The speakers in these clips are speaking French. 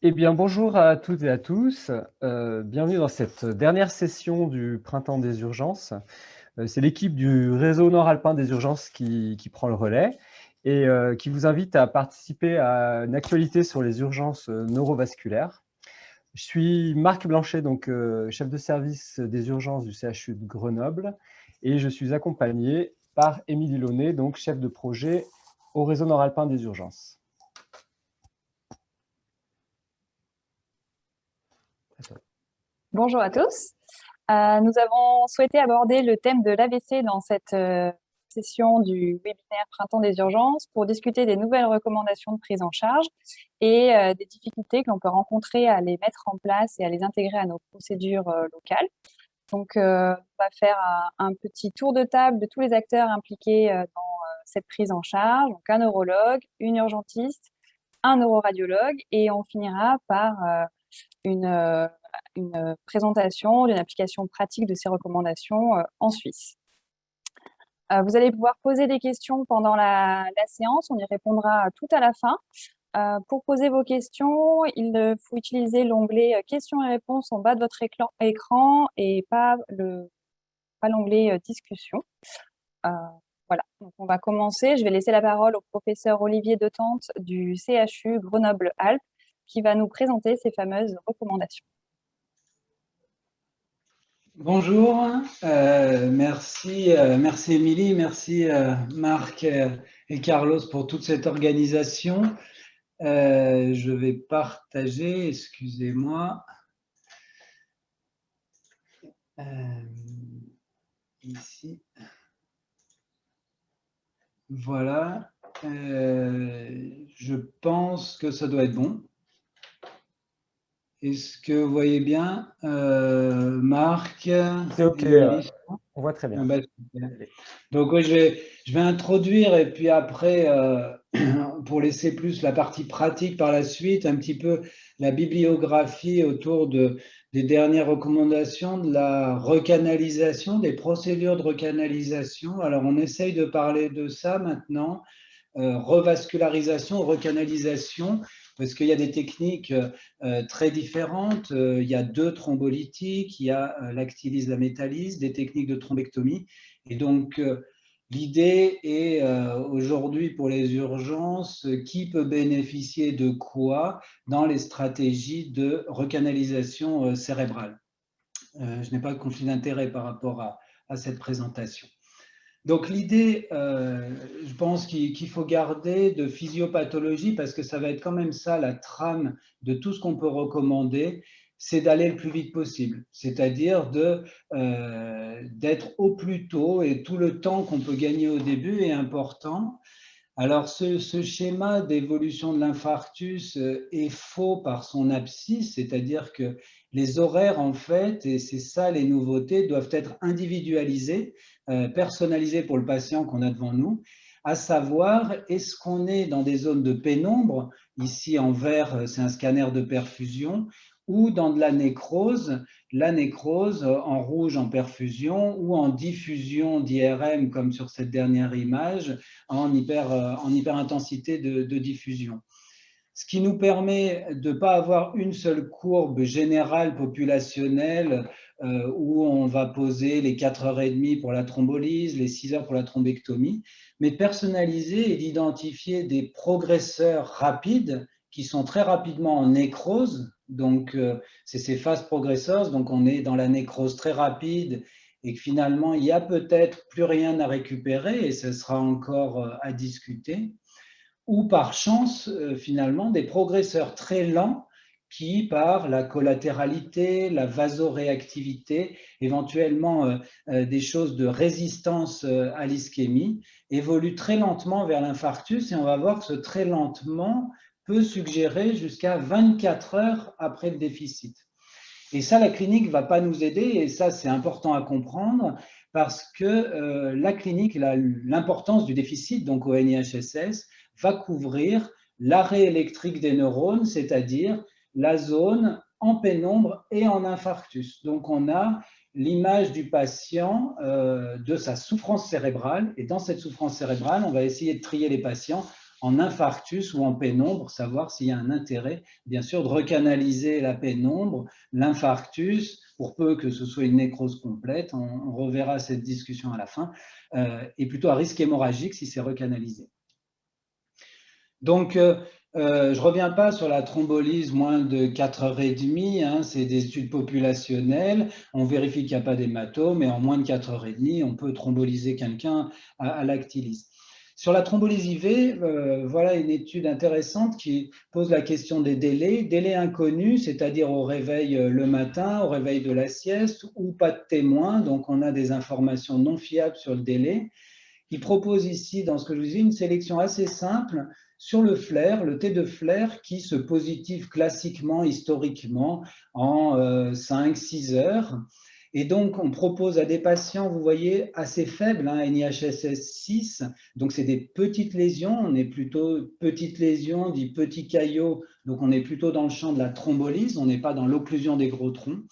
Eh bien, bonjour à toutes et à tous. Bienvenue dans cette dernière session du Printemps des urgences. C'est l'équipe du réseau nord-alpin des urgences qui prend le relais et qui vous invite à participer à une actualité sur les urgences neurovasculaires. Je suis Marc Blanchet, donc chef de service des urgences du CHU de Grenoble, et je suis accompagné par Émilie Launay, donc chef de projet au réseau nord-alpin des urgences. Bonjour à tous. Nous avons souhaité aborder le thème de l'AVC dans cette session du webinaire Printemps des urgences pour discuter des nouvelles recommandations de prise en charge et des difficultés que l'on peut rencontrer à les mettre en place et à les intégrer à nos procédures locales. Donc, on va faire un petit tour de table de tous les acteurs impliqués dans cette prise en charge, donc un neurologue, une urgentiste, un neuroradiologue, et on finira par une présentation d'une application pratique de ces recommandations en Suisse. Vous allez pouvoir poser des questions pendant la séance, on y répondra tout à la fin. Pour poser vos questions, il faut utiliser l'onglet questions et réponses en bas de votre écran et pas l'onglet discussion. Voilà, donc on va commencer. Je vais laisser la parole au professeur Olivier Detente du CHU Grenoble-Alpes qui va nous présenter ces fameuses recommandations. Bonjour, merci Émilie, merci Marc et Carlos pour toute cette organisation. Je vais partager, excusez-moi, ici. Voilà, je pense que ça doit être bon. Est-ce que vous voyez bien, Marc? C'est OK, on voit très bien. Ah bah, donc oui, je vais introduire et puis après, pour laisser plus la partie pratique par la suite, un petit peu la bibliographie autour des dernières recommandations de la recanalisation, des procédures de recanalisation. Alors on essaye de parler de ça maintenant, revascularisation, recanalisation, parce qu'il y a des techniques très différentes. Il y a deux thrombolytiques, il y a l'actylyse, la métalyse, des techniques de thrombectomie. Et donc, l'idée est aujourd'hui pour les urgences, qui peut bénéficier de quoi dans les stratégies de recanalisation cérébrale. Je n'ai pas de conflit d'intérêt par rapport à cette présentation. Donc l'idée, je pense qu'il faut garder de physiopathologie, parce que ça va être quand même ça la trame de tout ce qu'on peut recommander, c'est d'aller le plus vite possible, c'est-à-dire d'être au plus tôt, et tout le temps qu'on peut gagner au début est important. Alors ce schéma d'évolution de l'infarctus est faux par son abscisse, c'est-à-dire que les horaires, en fait, et c'est ça les nouveautés, doivent être individualisés, personnalisés pour le patient qu'on a devant nous, à savoir, est-ce qu'on est dans des zones de pénombre, ici en vert c'est un scanner de perfusion, ou dans de la nécrose en rouge en perfusion, ou en diffusion d'IRM comme sur cette dernière image, en hyperintensité de diffusion. Ce qui nous permet de ne pas avoir une seule courbe générale populationnelle où on va poser les 4h30 pour la thrombolyse, les 6 heures pour la thrombectomie, mais personnaliser et d'identifier des progresseurs rapides qui sont très rapidement en nécrose. Donc, c'est ces phases progresseurs, donc on est dans la nécrose très rapide et que finalement, il n'y a peut-être plus rien à récupérer et ce sera encore à discuter, ou par chance, finalement, des progresseurs très lents qui, par la collatéralité, la vasoréactivité, éventuellement des choses de résistance à l'ischémie, évoluent très lentement vers l'infarctus, et on va voir que ce très lentement peut suggérer jusqu'à 24 heures après le déficit. Et ça, la clinique ne va pas nous aider, et ça, c'est important à comprendre, parce que la clinique, l'importance du déficit, donc au NIHSS, va couvrir l'arrêt électrique des neurones, c'est-à-dire la zone en pénombre et en infarctus. Donc, on a l'image du patient, de sa souffrance cérébrale, et dans cette souffrance cérébrale, on va essayer de trier les patients en infarctus ou en pénombre, savoir s'il y a un intérêt, bien sûr, de recanaliser la pénombre, l'infarctus, pour peu que ce soit une nécrose complète, on reverra cette discussion à la fin, et plutôt à risque hémorragique si c'est recanalisé. Donc, je ne reviens pas sur la thrombolyse moins de 4h30, hein, c'est des études populationnelles, on vérifie qu'il n'y a pas d'hématome, et en moins de 4h30, on peut thromboliser quelqu'un à l'actylis. Sur la thrombolyse IV, voilà une étude intéressante qui pose la question des délais inconnus, c'est-à-dire au réveil le matin, au réveil de la sieste, ou pas de témoin, donc on a des informations non fiables sur le délai. Il propose ici, dans ce que je vous dis, une sélection assez simple sur le flair, le T de flair qui se positive classiquement, historiquement, en 5-6 heures. Et donc, on propose à des patients, vous voyez, assez faibles, hein, NIHSS 6, donc c'est des petites lésions, on est plutôt petites lésions, dit petits caillots, donc on est plutôt dans le champ de la thrombolyse, on n'est pas dans l'occlusion des gros troncs,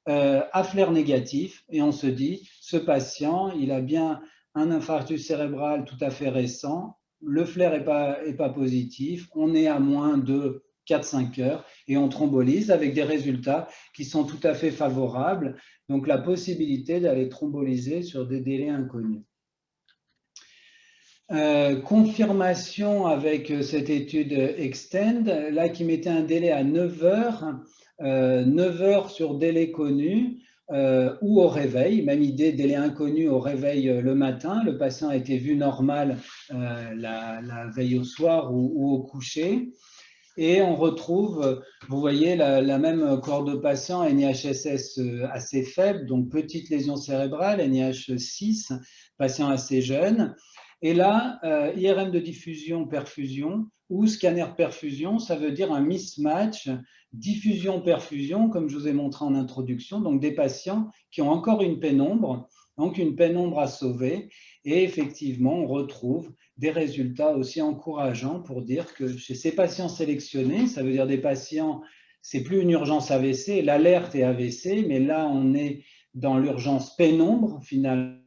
à flair négatif, et on se dit, ce patient, il a bien un infarctus cérébral tout à fait récent, le flair n'est pas positif, on est à moins de 4-5 heures et on thrombolyse avec des résultats qui sont tout à fait favorables, donc la possibilité d'aller thromboliser sur des délais inconnus. Confirmation avec cette étude Extend, là qui mettait un délai à 9 heures, 9 heures sur délai connu, ou au réveil, même idée, délai inconnu au réveil le matin, le patient a été vu normal la veille au soir ou au coucher, et on retrouve, vous voyez, la même cohorte de patients, NIHSS assez faible, donc petite lésion cérébrale, NIH 6, patient assez jeune, et là, IRM de diffusion-perfusion ou scanner-perfusion, ça veut dire un mismatch diffusion-perfusion, comme je vous ai montré en introduction, donc des patients qui ont encore une pénombre, donc une pénombre à sauver, et effectivement, on retrouve des résultats aussi encourageants pour dire que chez ces patients sélectionnés, ça veut dire des patients, c'est plus une urgence AVC, l'alerte est AVC, mais là, on est dans l'urgence pénombre, finalement,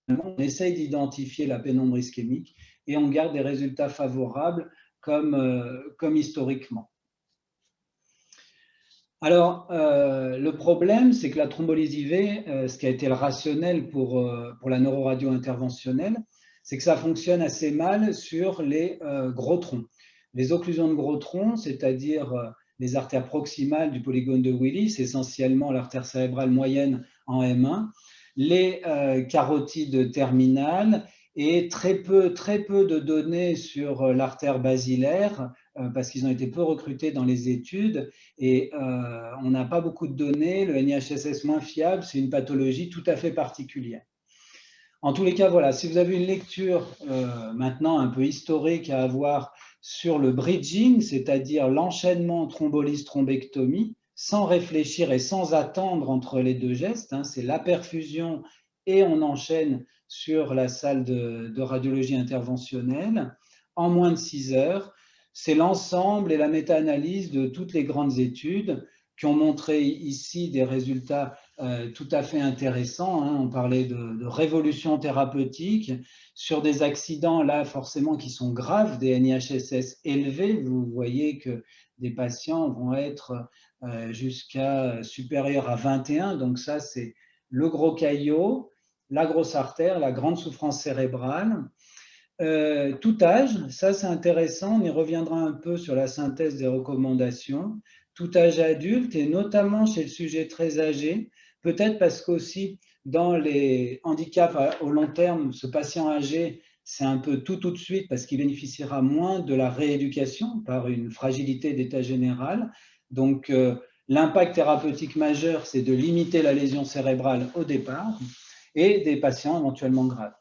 on essaye d'identifier la pénombre ischémique et on garde des résultats favorables comme historiquement. Alors, le problème, c'est que la thrombolyse IV, ce qui a été le rationnel pour la neuroradio interventionnelle, c'est que ça fonctionne assez mal sur les gros troncs. Les occlusions de gros troncs, c'est-à-dire les artères proximales du polygone de Willis, essentiellement l'artère cérébrale moyenne en M1, les carotides terminales et très peu de données sur l'artère basilaire, parce qu'ils ont été peu recrutés dans les études et on n'a pas beaucoup de données. Le NIHSS moins fiable, c'est une pathologie tout à fait particulière. En tous les cas, voilà, si vous avez une lecture maintenant un peu historique à avoir sur le bridging, c'est-à-dire l'enchaînement thrombolyse-thrombectomie, sans réfléchir et sans attendre entre les deux gestes, hein, c'est la perfusion et on enchaîne sur la salle de radiologie interventionnelle en moins de 6 heures. C'est l'ensemble et la méta-analyse de toutes les grandes études qui ont montré ici des résultats tout à fait intéressants. Hein. On parlait de révolution thérapeutique sur des accidents, là, forcément, qui sont graves, des NIHSS élevés. Vous voyez que des patients vont être jusqu'à supérieur à 21. Donc ça, c'est le gros caillot, la grosse artère, la grande souffrance cérébrale. Tout âge, ça c'est intéressant, on y reviendra un peu sur la synthèse des recommandations. Tout âge adulte et notamment chez le sujet très âgé, peut-être parce qu'aussi dans les handicaps au long terme, ce patient âgé, c'est un peu tout de suite parce qu'il bénéficiera moins de la rééducation par une fragilité d'état général. Donc l'impact thérapeutique majeur, c'est de limiter la lésion cérébrale au départ et des patients éventuellement graves.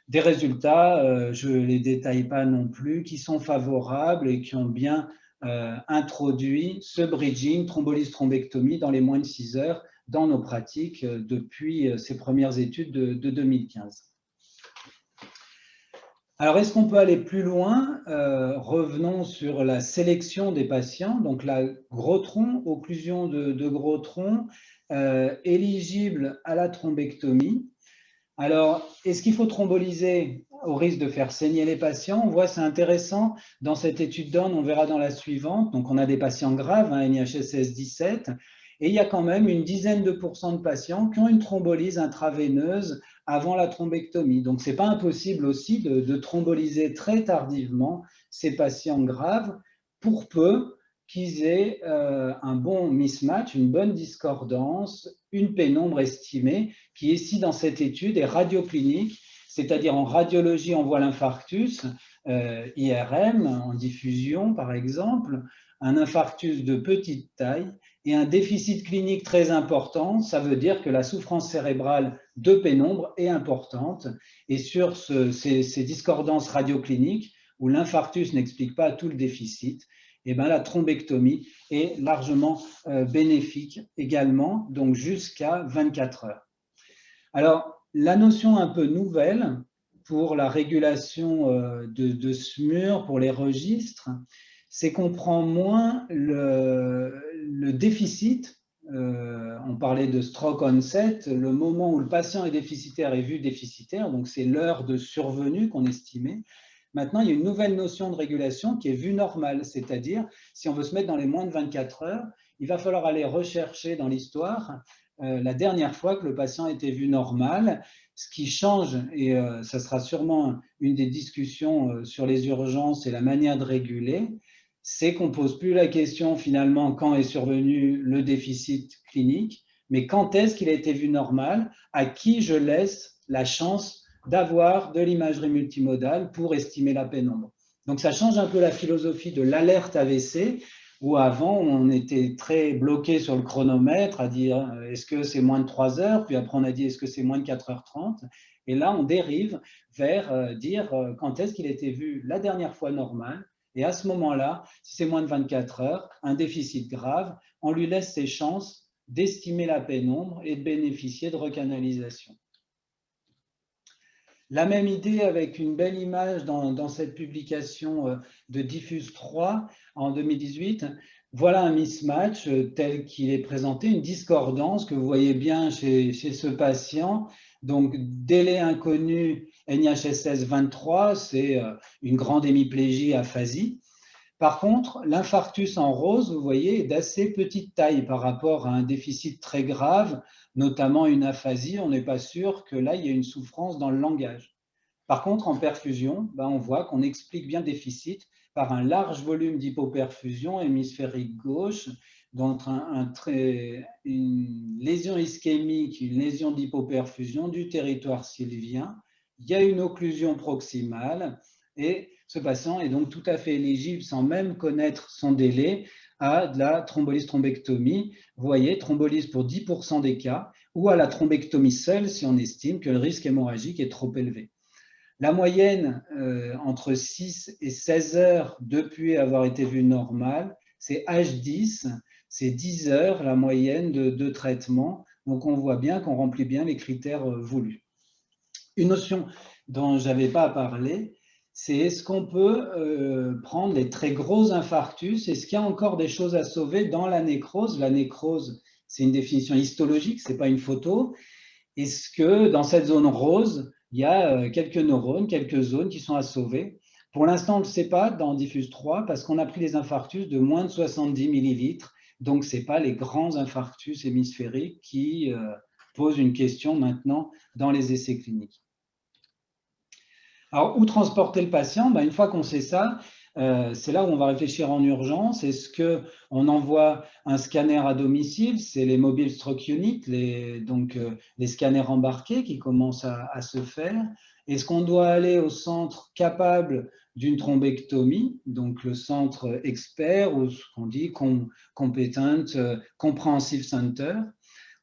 Des résultats, je ne les détaille pas non plus, qui sont favorables et qui ont bien introduit ce bridging, thrombolyse-thrombectomie dans les moins de 6 heures dans nos pratiques depuis ces premières études de 2015. Alors, est-ce qu'on peut aller plus loin? Revenons sur la sélection des patients. Donc, la gros tronc, occlusion de gros tronc, éligible à la thrombectomie. Alors, est-ce qu'il faut thromboliser au risque de faire saigner les patients? On voit, c'est intéressant, dans cette étude d'On, on verra dans la suivante, donc on a des patients graves, NIHSS 17, et il y a quand même une dizaine de pourcents de patients qui ont une thrombolyse intraveineuse avant la thrombectomie. Donc, ce n'est pas impossible aussi de thromboliser très tardivement ces patients graves, pour peu qu'ils aient un bon mismatch, une bonne discordance, une pénombre estimée, qui ici dans cette étude est radioclinique, c'est-à-dire en radiologie on voit l'infarctus, IRM, en diffusion par exemple, un infarctus de petite taille et un déficit clinique très important, ça veut dire que la souffrance cérébrale de pénombre est importante, et sur ces discordances radiocliniques où l'infarctus n'explique pas tout le déficit, et bien la thrombectomie est largement bénéfique également, donc jusqu'à 24 heures. Alors, la notion un peu nouvelle pour la régulation de SMUR, pour les registres, c'est qu'on prend moins le déficit. On parlait de stroke onset, le moment où le patient est déficitaire est vu déficitaire, donc c'est l'heure de survenue qu'on estimait. Maintenant, il y a une nouvelle notion de régulation qui est vue normale, c'est-à-dire, si on veut se mettre dans les moins de 24 heures, il va falloir aller rechercher dans l'histoire la dernière fois que le patient était vu normal. Ce qui change, et ça sera sûrement une des discussions sur les urgences et la manière de réguler, c'est qu'on ne pose plus la question finalement quand est survenu le déficit clinique, mais quand est-ce qu'il a été vu normal, à qui je laisse la chance d'avoir de l'imagerie multimodale pour estimer la pénombre. Donc ça change un peu la philosophie de l'alerte AVC, où avant on était très bloqué sur le chronomètre à dire est-ce que c'est moins de 3 heures, puis après on a dit est-ce que c'est moins de 4h30, et là on dérive vers dire quand est-ce qu'il a été vu la dernière fois normal, et à ce moment-là, si c'est moins de 24 heures, un déficit grave, on lui laisse ses chances d'estimer la pénombre et de bénéficier de recanalisation. La même idée avec une belle image dans cette publication de Diffuse 3 en 2018. Voilà un mismatch tel qu'il est présenté, une discordance que vous voyez bien chez ce patient. Donc, délai inconnu NIHSS 23, c'est une grande hémiplégie aphasie. Par contre, l'infarctus en rose, vous voyez, est d'assez petite taille par rapport à un déficit très grave, notamment une aphasie. On n'est pas sûr que là, il y ait une souffrance dans le langage. Par contre, en perfusion, on voit qu'on explique bien le déficit par un large volume d'hypoperfusion hémisphérique gauche, donc une lésion ischémique, une lésion d'hypoperfusion du territoire sylvien. Il y a une occlusion proximale et ce patient est donc tout à fait éligible, sans même connaître son délai, à de la thrombolyse-thrombectomie. Vous voyez, thrombolyse pour 10% des cas, ou à la thrombectomie seule si on estime que le risque hémorragique est trop élevé. La moyenne entre 6 et 16 heures depuis avoir été vue normale, c'est H10, c'est 10 heures la moyenne de traitement. Donc on voit bien qu'on remplit bien les critères voulus. Une notion dont je n'avais pas parlé, c'est est-ce qu'on peut prendre les très gros infarctus? Est-ce qu'il y a encore des choses à sauver dans la nécrose? La nécrose, c'est une définition histologique, ce n'est pas une photo. Est-ce que dans cette zone rose, il y a quelques neurones, quelques zones qui sont à sauver? Pour l'instant, on ne le sait pas dans Diffuse 3 parce qu'on a pris des infarctus de moins de 70 millilitres. Donc, ce n'est pas les grands infarctus hémisphériques qui posent une question maintenant dans les essais cliniques. Alors, où transporter le patient? Une fois qu'on sait ça, c'est là où on va réfléchir en urgence. Est-ce qu'on envoie un scanner à domicile? C'est les mobile stroke units, les scanners embarqués qui commencent à se faire. Est-ce qu'on doit aller au centre capable d'une thrombectomie, donc le centre expert ou ce qu'on dit competent, comprehensive center?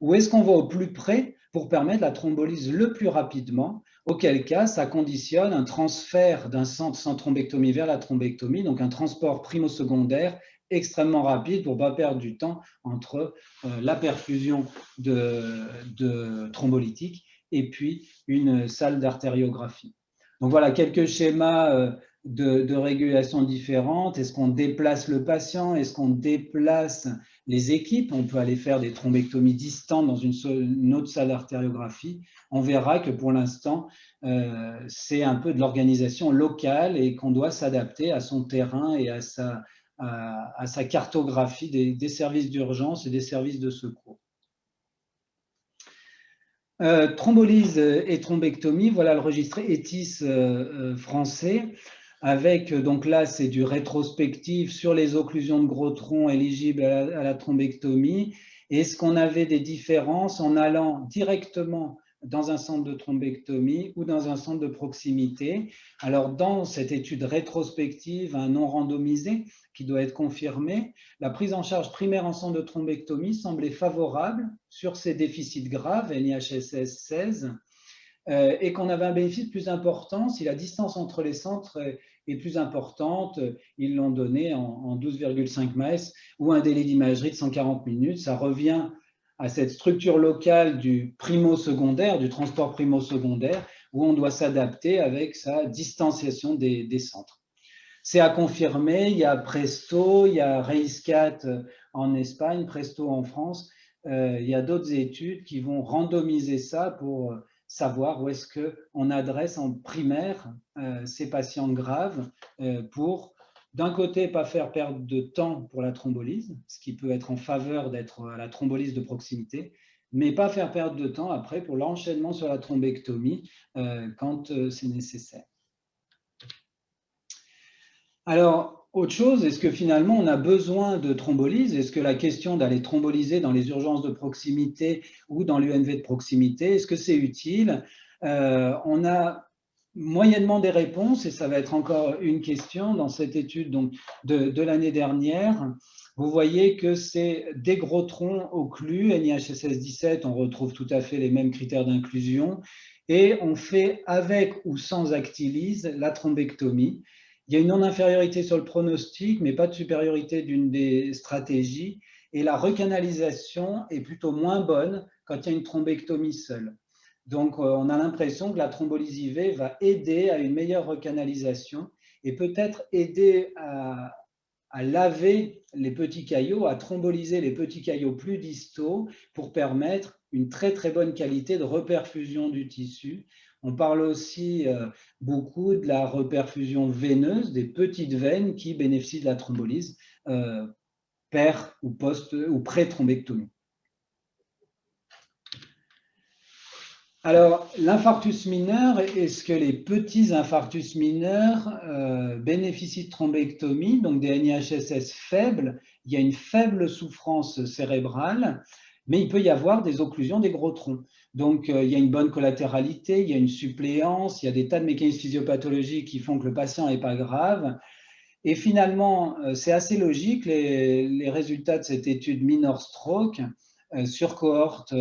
Ou est-ce qu'on va au plus près pour permettre la thrombolyse le plus rapidement? Auquel cas, ça conditionne un transfert d'un centre sans thrombectomie vers la thrombectomie, donc un transport primo-secondaire extrêmement rapide pour ne pas perdre du temps entre la perfusion de thrombolytique et puis une salle d'artériographie. Donc voilà, quelques schémas de régulation différentes. Est-ce qu'on déplace le patient? Est-ce qu'on déplace les équipes, on peut aller faire des thrombectomies distantes dans une autre salle d'artériographie. On verra que pour l'instant, c'est un peu de l'organisation locale et qu'on doit s'adapter à son terrain et à sa cartographie des services d'urgence et des services de secours. Thrombolyse et thrombectomie, voilà le registre ETIS français, avec, donc là, c'est du rétrospectif sur les occlusions de gros troncs éligibles à la thrombectomie. Est-ce qu'on avait des différences en allant directement dans un centre de thrombectomie ou dans un centre de proximité? Alors, dans cette étude rétrospective, un non randomisé qui doit être confirmé, la prise en charge primaire en centre de thrombectomie semblait favorable sur ces déficits graves, NIHSS 16, et qu'on avait un bénéfice plus important si la distance entre les centres est plus importante. Ils l'ont donné en 12,5 MAES ou un délai d'imagerie de 140 minutes. Ça revient à cette structure locale du primo-secondaire, du transport primo-secondaire, où on doit s'adapter avec sa distanciation des centres. C'est à confirmer, il y a Presto, il y a RAISCAT en Espagne, Presto en France. Il y a d'autres études qui vont randomiser ça pour savoir où est-ce qu'on adresse en primaire ces patients graves pour, d'un côté, pas faire perdre de temps pour la thrombolyse, ce qui peut être en faveur d'être à la thrombolyse de proximité, mais pas faire perdre de temps après pour l'enchaînement sur la thrombectomie quand c'est nécessaire. Alors, autre chose, est-ce que finalement on a besoin de thrombolyse? Est-ce que la question d'aller thromboliser dans les urgences de proximité ou dans l'UNV de proximité, est-ce que c'est utile? On a moyennement des réponses, et ça va être encore une question dans cette étude donc, de l'année dernière. Vous voyez que c'est des gros troncs occlus, NIHSS 17, on retrouve tout à fait les mêmes critères d'inclusion, et on fait avec ou sans actilyse la thrombectomie. Il y a une non-infériorité sur le pronostic, mais pas de supériorité d'une des stratégies. Et la recanalisation est plutôt moins bonne quand il y a une thrombectomie seule. Donc, on a l'impression que la thrombolyse IV va aider à une meilleure recanalisation et peut-être aider à laver les petits caillots, à thromboliser les petits caillots plus distaux pour permettre une très très bonne qualité de reperfusion du tissu. On parle aussi beaucoup de la reperfusion veineuse, des petites veines qui bénéficient de la thrombolyse per ou post ou pré-thrombectomie. Alors, l'infarctus mineur, est-ce que les petits infarctus mineurs bénéficient de thrombectomie, donc des NIHSS faibles? Il y a une faible souffrance cérébrale, mais il peut y avoir des occlusions des gros troncs. Donc, il y a une bonne collatéralité, il y a une suppléance, il y a des tas de mécanismes physiopathologiques qui font que le patient n'est pas grave. Et finalement, c'est assez logique, les résultats de cette étude Minor Stroke sur cohorte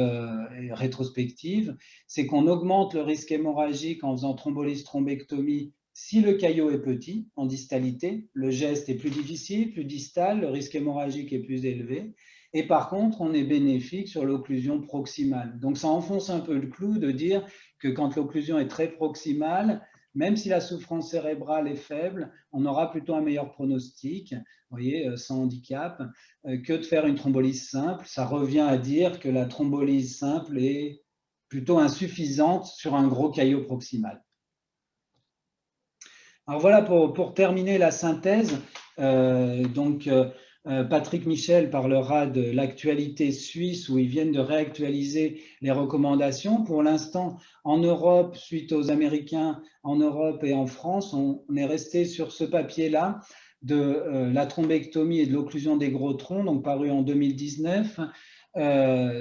rétrospective, c'est qu'on augmente le risque hémorragique en faisant thrombolyse thrombectomie si le caillot est petit, en distalité, le geste est plus difficile, plus distal, le risque hémorragique est plus élevé. Et par contre, on est bénéfique sur l'occlusion proximale. Donc ça enfonce un peu le clou de dire que quand l'occlusion est très proximale, même si la souffrance cérébrale est faible, on aura plutôt un meilleur pronostic, vous voyez, sans handicap, que de faire une thrombolyse simple. Ça revient à dire que la thrombolyse simple est plutôt insuffisante sur un gros caillot proximal. Alors voilà pour terminer la synthèse. Patrick Michel parlera de l'actualité suisse où ils viennent de réactualiser les recommandations. Pour l'instant, en Europe, suite aux Américains, en Europe et en France, on est resté sur ce papier-là de la thrombectomie et de l'occlusion des gros troncs, donc paru en 2019,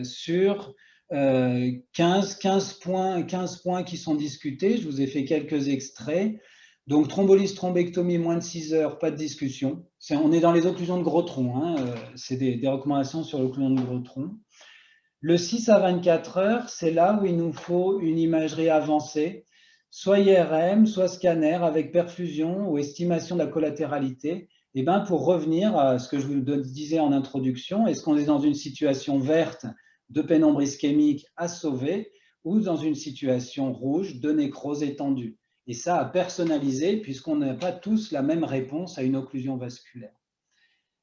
sur 15 points qui sont discutés. Je vous ai fait quelques extraits. Donc, thrombolyse, thrombectomie, moins de 6 heures, pas de discussion. On est dans les occlusions de gros troncs. Hein, c'est des recommandations sur l'occlusion de gros troncs. Le 6 à 24 heures, c'est là où il nous faut une imagerie avancée, soit IRM, soit scanner avec perfusion ou estimation de la collatéralité. Et ben, pour revenir à ce que je vous disais en introduction, est-ce qu'on est dans une situation verte de pénombre ischémique à sauver ou dans une situation rouge de nécrose étendue? Et ça à personnaliser puisqu'on n'a pas tous la même réponse à une occlusion vasculaire.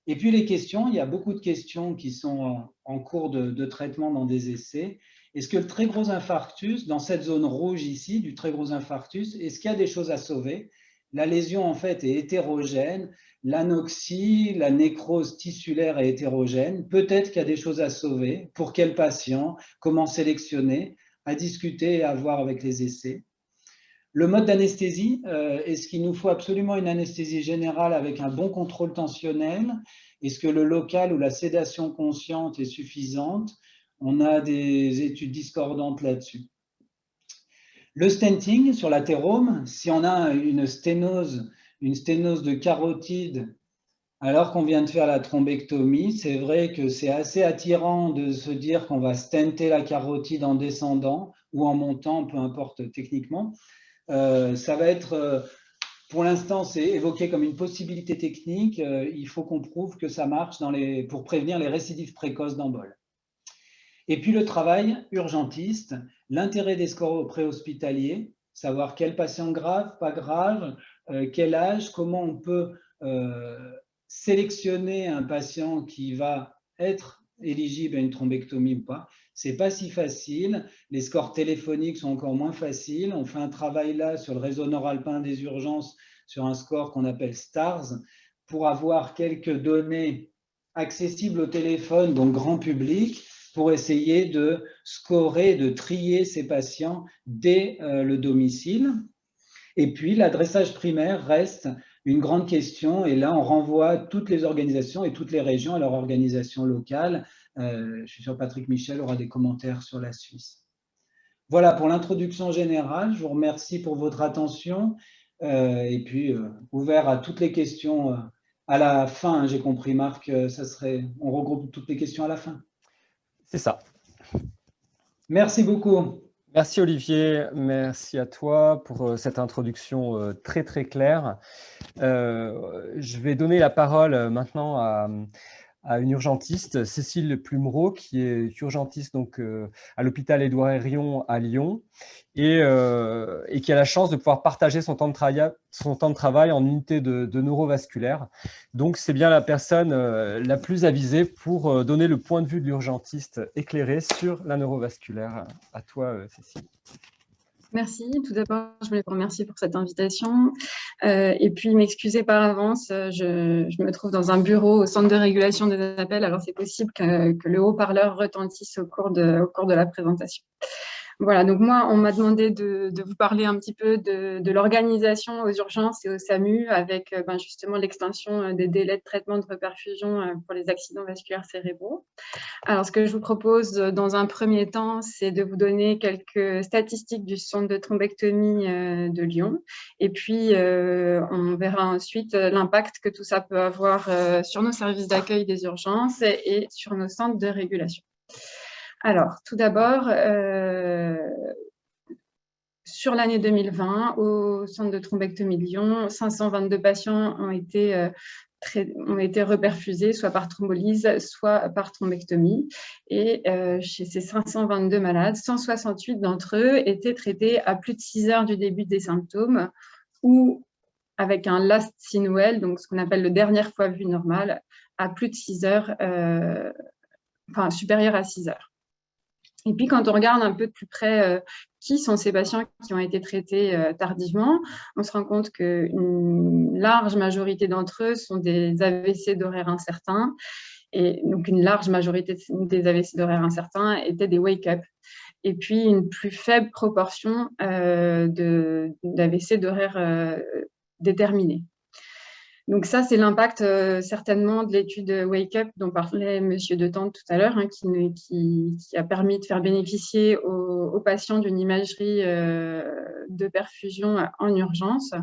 Et puis les questions, il y a beaucoup de questions qui sont en cours de traitement dans des essais. Est-ce que le très gros infarctus, dans cette zone rouge ici, du très gros infarctus, est-ce qu'il y a des choses à sauver? La lésion, en fait, est hétérogène. L'anoxie, la nécrose tissulaire est hétérogène. Peut-être qu'il y a des choses à sauver. Pour quel patient? Comment sélectionner? À discuter et à voir avec les essais. Le mode d'anesthésie, est-ce qu'il nous faut absolument une anesthésie générale avec un bon contrôle tensionnel? Est-ce que le local ou la sédation consciente est suffisante? On a des études discordantes là-dessus. Le stenting sur l'athérome, si on a une sténose de carotide alors qu'on vient de faire la thrombectomie, c'est vrai que c'est assez attirant de se dire qu'on va stenter la carotide en descendant ou en montant, peu importe techniquement. Ça va être, pour l'instant, c'est évoqué comme une possibilité technique. Il faut qu'on prouve que ça marche pour prévenir les récidives précoces d'embole. Et puis le travail urgentiste, l'intérêt des scores préhospitaliers, savoir quel patient grave, pas grave, quel âge, comment on peut sélectionner un patient qui va être éligible à une thrombectomie ou pas. C'est pas si facile. Les scores téléphoniques sont encore moins faciles. On fait un travail là sur le réseau nord-alpin des urgences, sur un score qu'on appelle STARS, pour avoir quelques données accessibles au téléphone, donc grand public, pour essayer de scorer, de trier ces patients dès le domicile. Et puis, l'adressage primaire reste une grande question. Et là, on renvoie toutes les organisations et toutes les régions à leur organisation locale. Je suis sûr que Patrick Michel aura des commentaires sur la Suisse. Voilà pour l'introduction générale. Je vous remercie pour votre attention. Et puis, ouvert à toutes les questions à la fin. J'ai compris, Marc, on regroupe toutes les questions à la fin. C'est ça. Merci beaucoup. Merci Olivier, merci à toi pour cette introduction très très claire. Je vais donner la parole maintenant à une urgentiste, Cécile Plumereau, qui est urgentiste donc, à l'hôpital Édouard Herriot à Lyon et qui a la chance de pouvoir partager son temps de travail en unité de neurovasculaire. Donc, c'est bien la personne la plus avisée pour donner le point de vue de l'urgentiste éclairé sur la neurovasculaire. À toi, Cécile. Merci. Tout d'abord, je voulais vous remercier pour cette invitation et puis m'excuser par avance. Je me trouve dans un bureau au centre de régulation des appels, alors c'est possible que le haut-parleur retentisse au cours de la présentation. Voilà, donc moi, on m'a demandé de vous parler un petit peu de l'organisation aux urgences et au SAMU avec justement l'extension des délais de traitement de reperfusion pour les accidents vasculaires cérébraux. Alors, ce que je vous propose dans un premier temps, c'est de vous donner quelques statistiques du centre de thrombectomie de Lyon. Et puis, on verra ensuite l'impact que tout ça peut avoir sur nos services d'accueil des urgences et sur nos centres de régulation. Alors, tout d'abord, sur l'année 2020, au centre de thrombectomie de Lyon, 522 patients ont été reperfusés, soit par thrombolyse, soit par thrombectomie. Et chez ces 522 malades, 168 d'entre eux étaient traités à plus de 6 heures du début des symptômes ou avec un last seen well, donc ce qu'on appelle le dernière fois vu normal, à plus de 6 heures, supérieur à 6 heures. Et puis, quand on regarde un peu de plus près qui sont ces patients qui ont été traités tardivement, on se rend compte qu'une large majorité d'entre eux sont des AVC d'horaire incertain. Et donc, une large majorité des AVC d'horaire incertain étaient des wake-up. Et puis, une plus faible proportion d'AVC d'horaire déterminé. Donc ça, c'est l'impact certainement de l'étude Wake Up dont parlait M. De Tende tout à l'heure, qui a permis de faire bénéficier aux patients d'une imagerie de perfusion en urgence.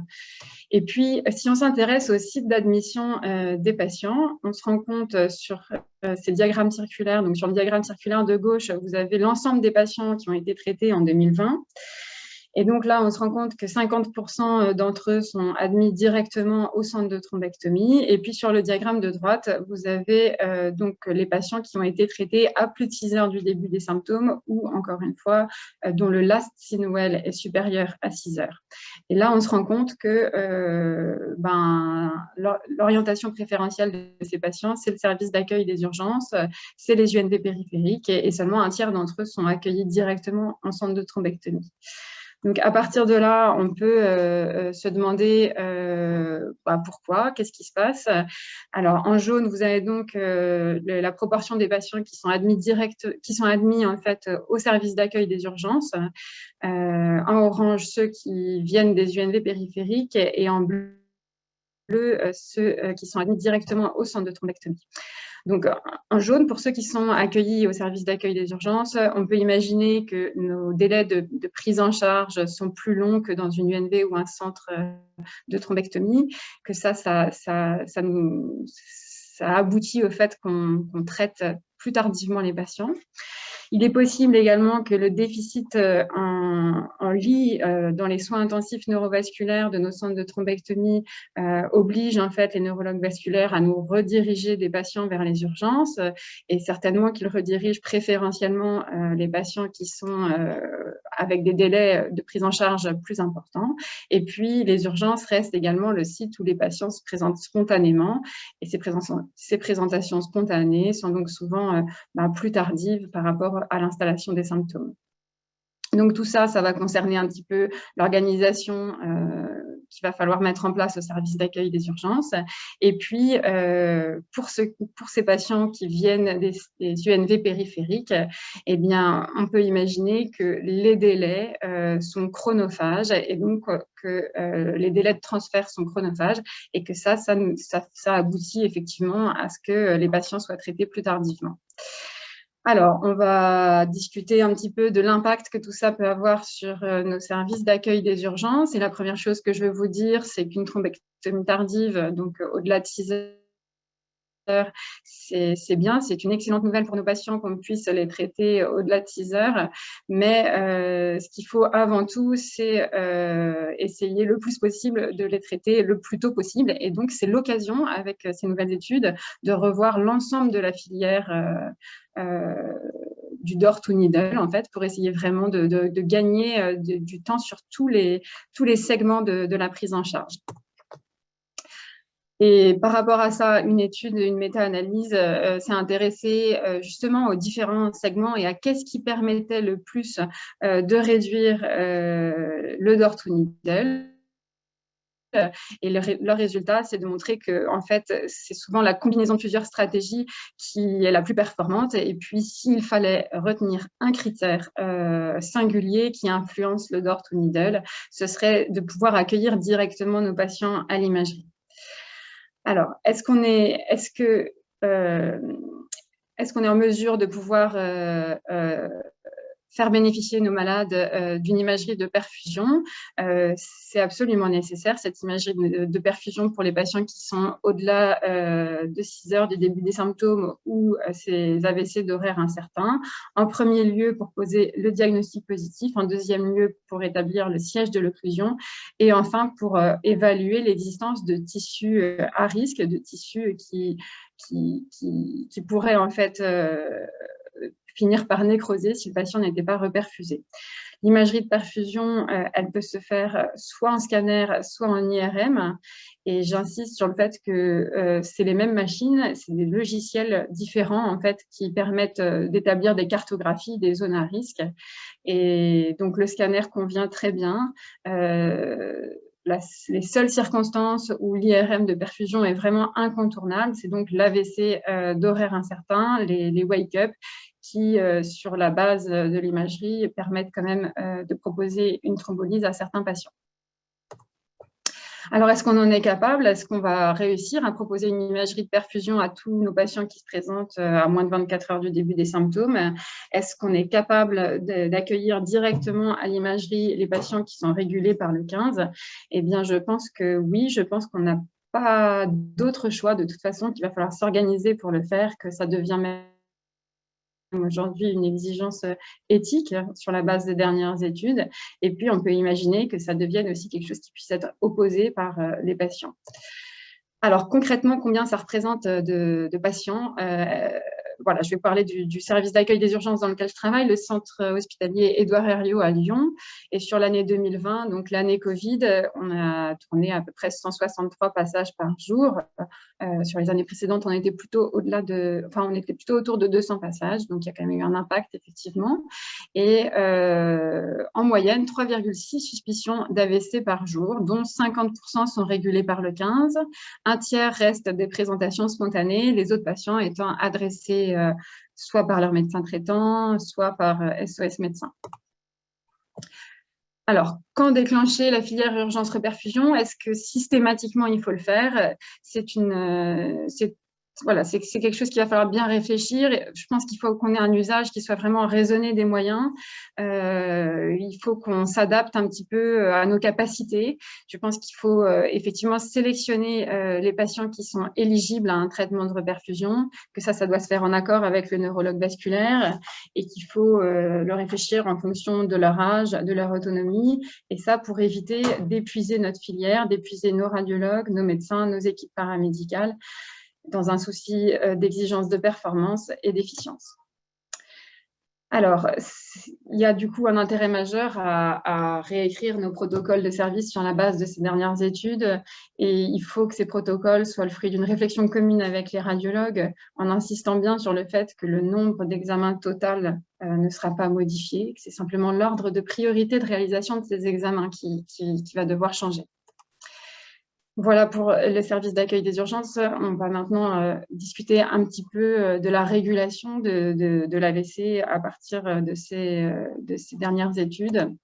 Et puis, si on s'intéresse au site d'admission des patients, on se rend compte sur ces diagrammes circulaires. Donc, sur le diagramme circulaire de gauche, vous avez l'ensemble des patients qui ont été traités en 2020. Et donc là, on se rend compte que 50% d'entre eux sont admis directement au centre de thrombectomie. Et puis sur le diagramme de droite, vous avez donc les patients qui ont été traités à plus de 6 heures du début des symptômes ou, encore une fois, dont le last CINOEL est supérieur à 6 heures. Et là, on se rend compte que l'orientation préférentielle de ces patients, c'est le service d'accueil des urgences, c'est les UNV périphériques et seulement un tiers d'entre eux sont accueillis directement en centre de thrombectomie. Donc, à partir de là, on peut se demander pourquoi, qu'est-ce qui se passe. Alors, en jaune, vous avez donc la proportion des patients qui sont admis en fait au service d'accueil des urgences. En orange, ceux qui viennent des UNV périphériques et en bleu, ceux qui sont admis directement au centre de thrombectomie. Donc, en jaune, pour ceux qui sont accueillis au service d'accueil des urgences, on peut imaginer que nos délais de prise en charge sont plus longs que dans une UNV ou un centre de thrombectomie, que ça aboutit au fait qu'on traite plus tardivement les patients. Il est possible également que le déficit en lit dans les soins intensifs neurovasculaires de nos centres de thrombectomie oblige en fait les neurologues vasculaires à nous rediriger des patients vers les urgences et certainement qu'ils redirigent préférentiellement les patients qui sont avec des délais de prise en charge plus importants. Et puis, les urgences restent également le site où les patients se présentent spontanément et ces présentations spontanées sont donc souvent plus tardives par rapport à l'installation des symptômes. Donc tout ça, ça va concerner un petit peu l'organisation qu'il va falloir mettre en place au service d'accueil des urgences. Et puis, pour ces patients qui viennent des UNV périphériques, eh bien, on peut imaginer que les délais sont chronophages et donc que les délais de transfert sont chronophages et que ça aboutit effectivement à ce que les patients soient traités plus tardivement. Alors, on va discuter un petit peu de l'impact que tout ça peut avoir sur nos services d'accueil des urgences. Et la première chose que je veux vous dire, c'est qu'une thrombectomie tardive, donc au-delà de 6 heures, c'est bien, c'est une excellente nouvelle pour nos patients qu'on puisse les traiter au-delà de 6 heures. Mais ce qu'il faut avant tout, c'est essayer le plus possible de les traiter le plus tôt possible. Et donc, c'est l'occasion, avec ces nouvelles études, de revoir l'ensemble de la filière du door to needle, en fait, pour essayer vraiment de gagner du temps sur tous les segments de la prise en charge. Et par rapport à ça, une méta-analyse s'est intéressée justement aux différents segments et à qu'est-ce qui permettait le plus de réduire le door to needle. Et leur résultat, c'est de montrer que, en fait, c'est souvent la combinaison de plusieurs stratégies qui est la plus performante. Et puis, s'il fallait retenir un critère singulier qui influence le door to needle, ce serait de pouvoir accueillir directement nos patients à l'imagerie. Alors, est-ce qu'on est en mesure de pouvoir faire bénéficier nos malades d'une imagerie de perfusion? C'est absolument nécessaire, cette imagerie de perfusion pour les patients qui sont au-delà de 6 heures du début des symptômes ou ces AVC d'horaire incertain. En premier lieu, pour poser le diagnostic positif. En deuxième lieu, pour établir le siège de l'occlusion. Et enfin, pour évaluer l'existence de tissus à risque, de tissus qui pourraient en fait finir par nécroser si le patient n'était pas reperfusé. L'imagerie de perfusion, elle peut se faire soit en scanner, soit en IRM. Et j'insiste sur le fait que c'est les mêmes machines, c'est des logiciels différents en fait qui permettent d'établir des cartographies des zones à risque. Et donc le scanner convient très bien. Les seules circonstances où l'IRM de perfusion est vraiment incontournable, c'est donc l'AVC d'horaire incertain, les wake-up, qui, sur la base de l'imagerie, permettent quand même de proposer une thrombolyse à certains patients. Alors, est-ce qu'on en est capable? Est-ce qu'on va réussir à proposer une imagerie de perfusion à tous nos patients qui se présentent à moins de 24 heures du début des symptômes? Est-ce qu'on est capable d'accueillir directement à l'imagerie les patients qui sont régulés par le 15? Eh bien, je pense que oui, je pense qu'on n'a pas d'autre choix de toute façon, qu'il va falloir s'organiser pour le faire, que ça devient même aujourd'hui une exigence éthique sur la base des dernières études. Et puis, on peut imaginer que ça devienne aussi quelque chose qui puisse être opposé par les patients. Alors, concrètement, combien ça représente de patients? Voilà, je vais parler du service d'accueil des urgences dans lequel je travaille, le centre hospitalier Édouard Herriot à Lyon. Et sur l'année 2020, donc l'année Covid, on a tourné à peu près 163 passages par jour. Sur les années précédentes, on était plutôt on était plutôt autour de 200 passages. Donc, il y a quand même eu un impact, effectivement. Et en moyenne, 3,6 suspicions d'AVC par jour, dont 50% sont régulés par le 15. Un tiers reste des présentations spontanées, les autres patients étant adressés soit par leur médecin traitant, soit par SOS médecin. Alors, quand déclencher la filière urgence-reperfusion? Est-ce que systématiquement il faut le faire? C'est quelque chose qu'il va falloir bien réfléchir. Je pense qu'il faut qu'on ait un usage qui soit vraiment raisonné des moyens. Il faut qu'on s'adapte un petit peu à nos capacités. Je pense qu'il faut effectivement sélectionner les patients qui sont éligibles à un traitement de reperfusion, que ça doit se faire en accord avec le neurologue vasculaire et qu'il faut le réfléchir en fonction de leur âge, de leur autonomie. Et ça pour éviter d'épuiser notre filière, d'épuiser nos radiologues, nos médecins, nos équipes paramédicales, dans un souci d'exigence de performance et d'efficience. Alors, il y a du coup un intérêt majeur à réécrire nos protocoles de service sur la base de ces dernières études, et il faut que ces protocoles soient le fruit d'une réflexion commune avec les radiologues, en insistant bien sur le fait que le nombre d'examens total ne sera pas modifié, que c'est simplement l'ordre de priorité de réalisation de ces examens qui va devoir changer. Voilà pour le service d'accueil des urgences. On va maintenant discuter un petit peu de la régulation de l'AVC à partir de ces dernières études.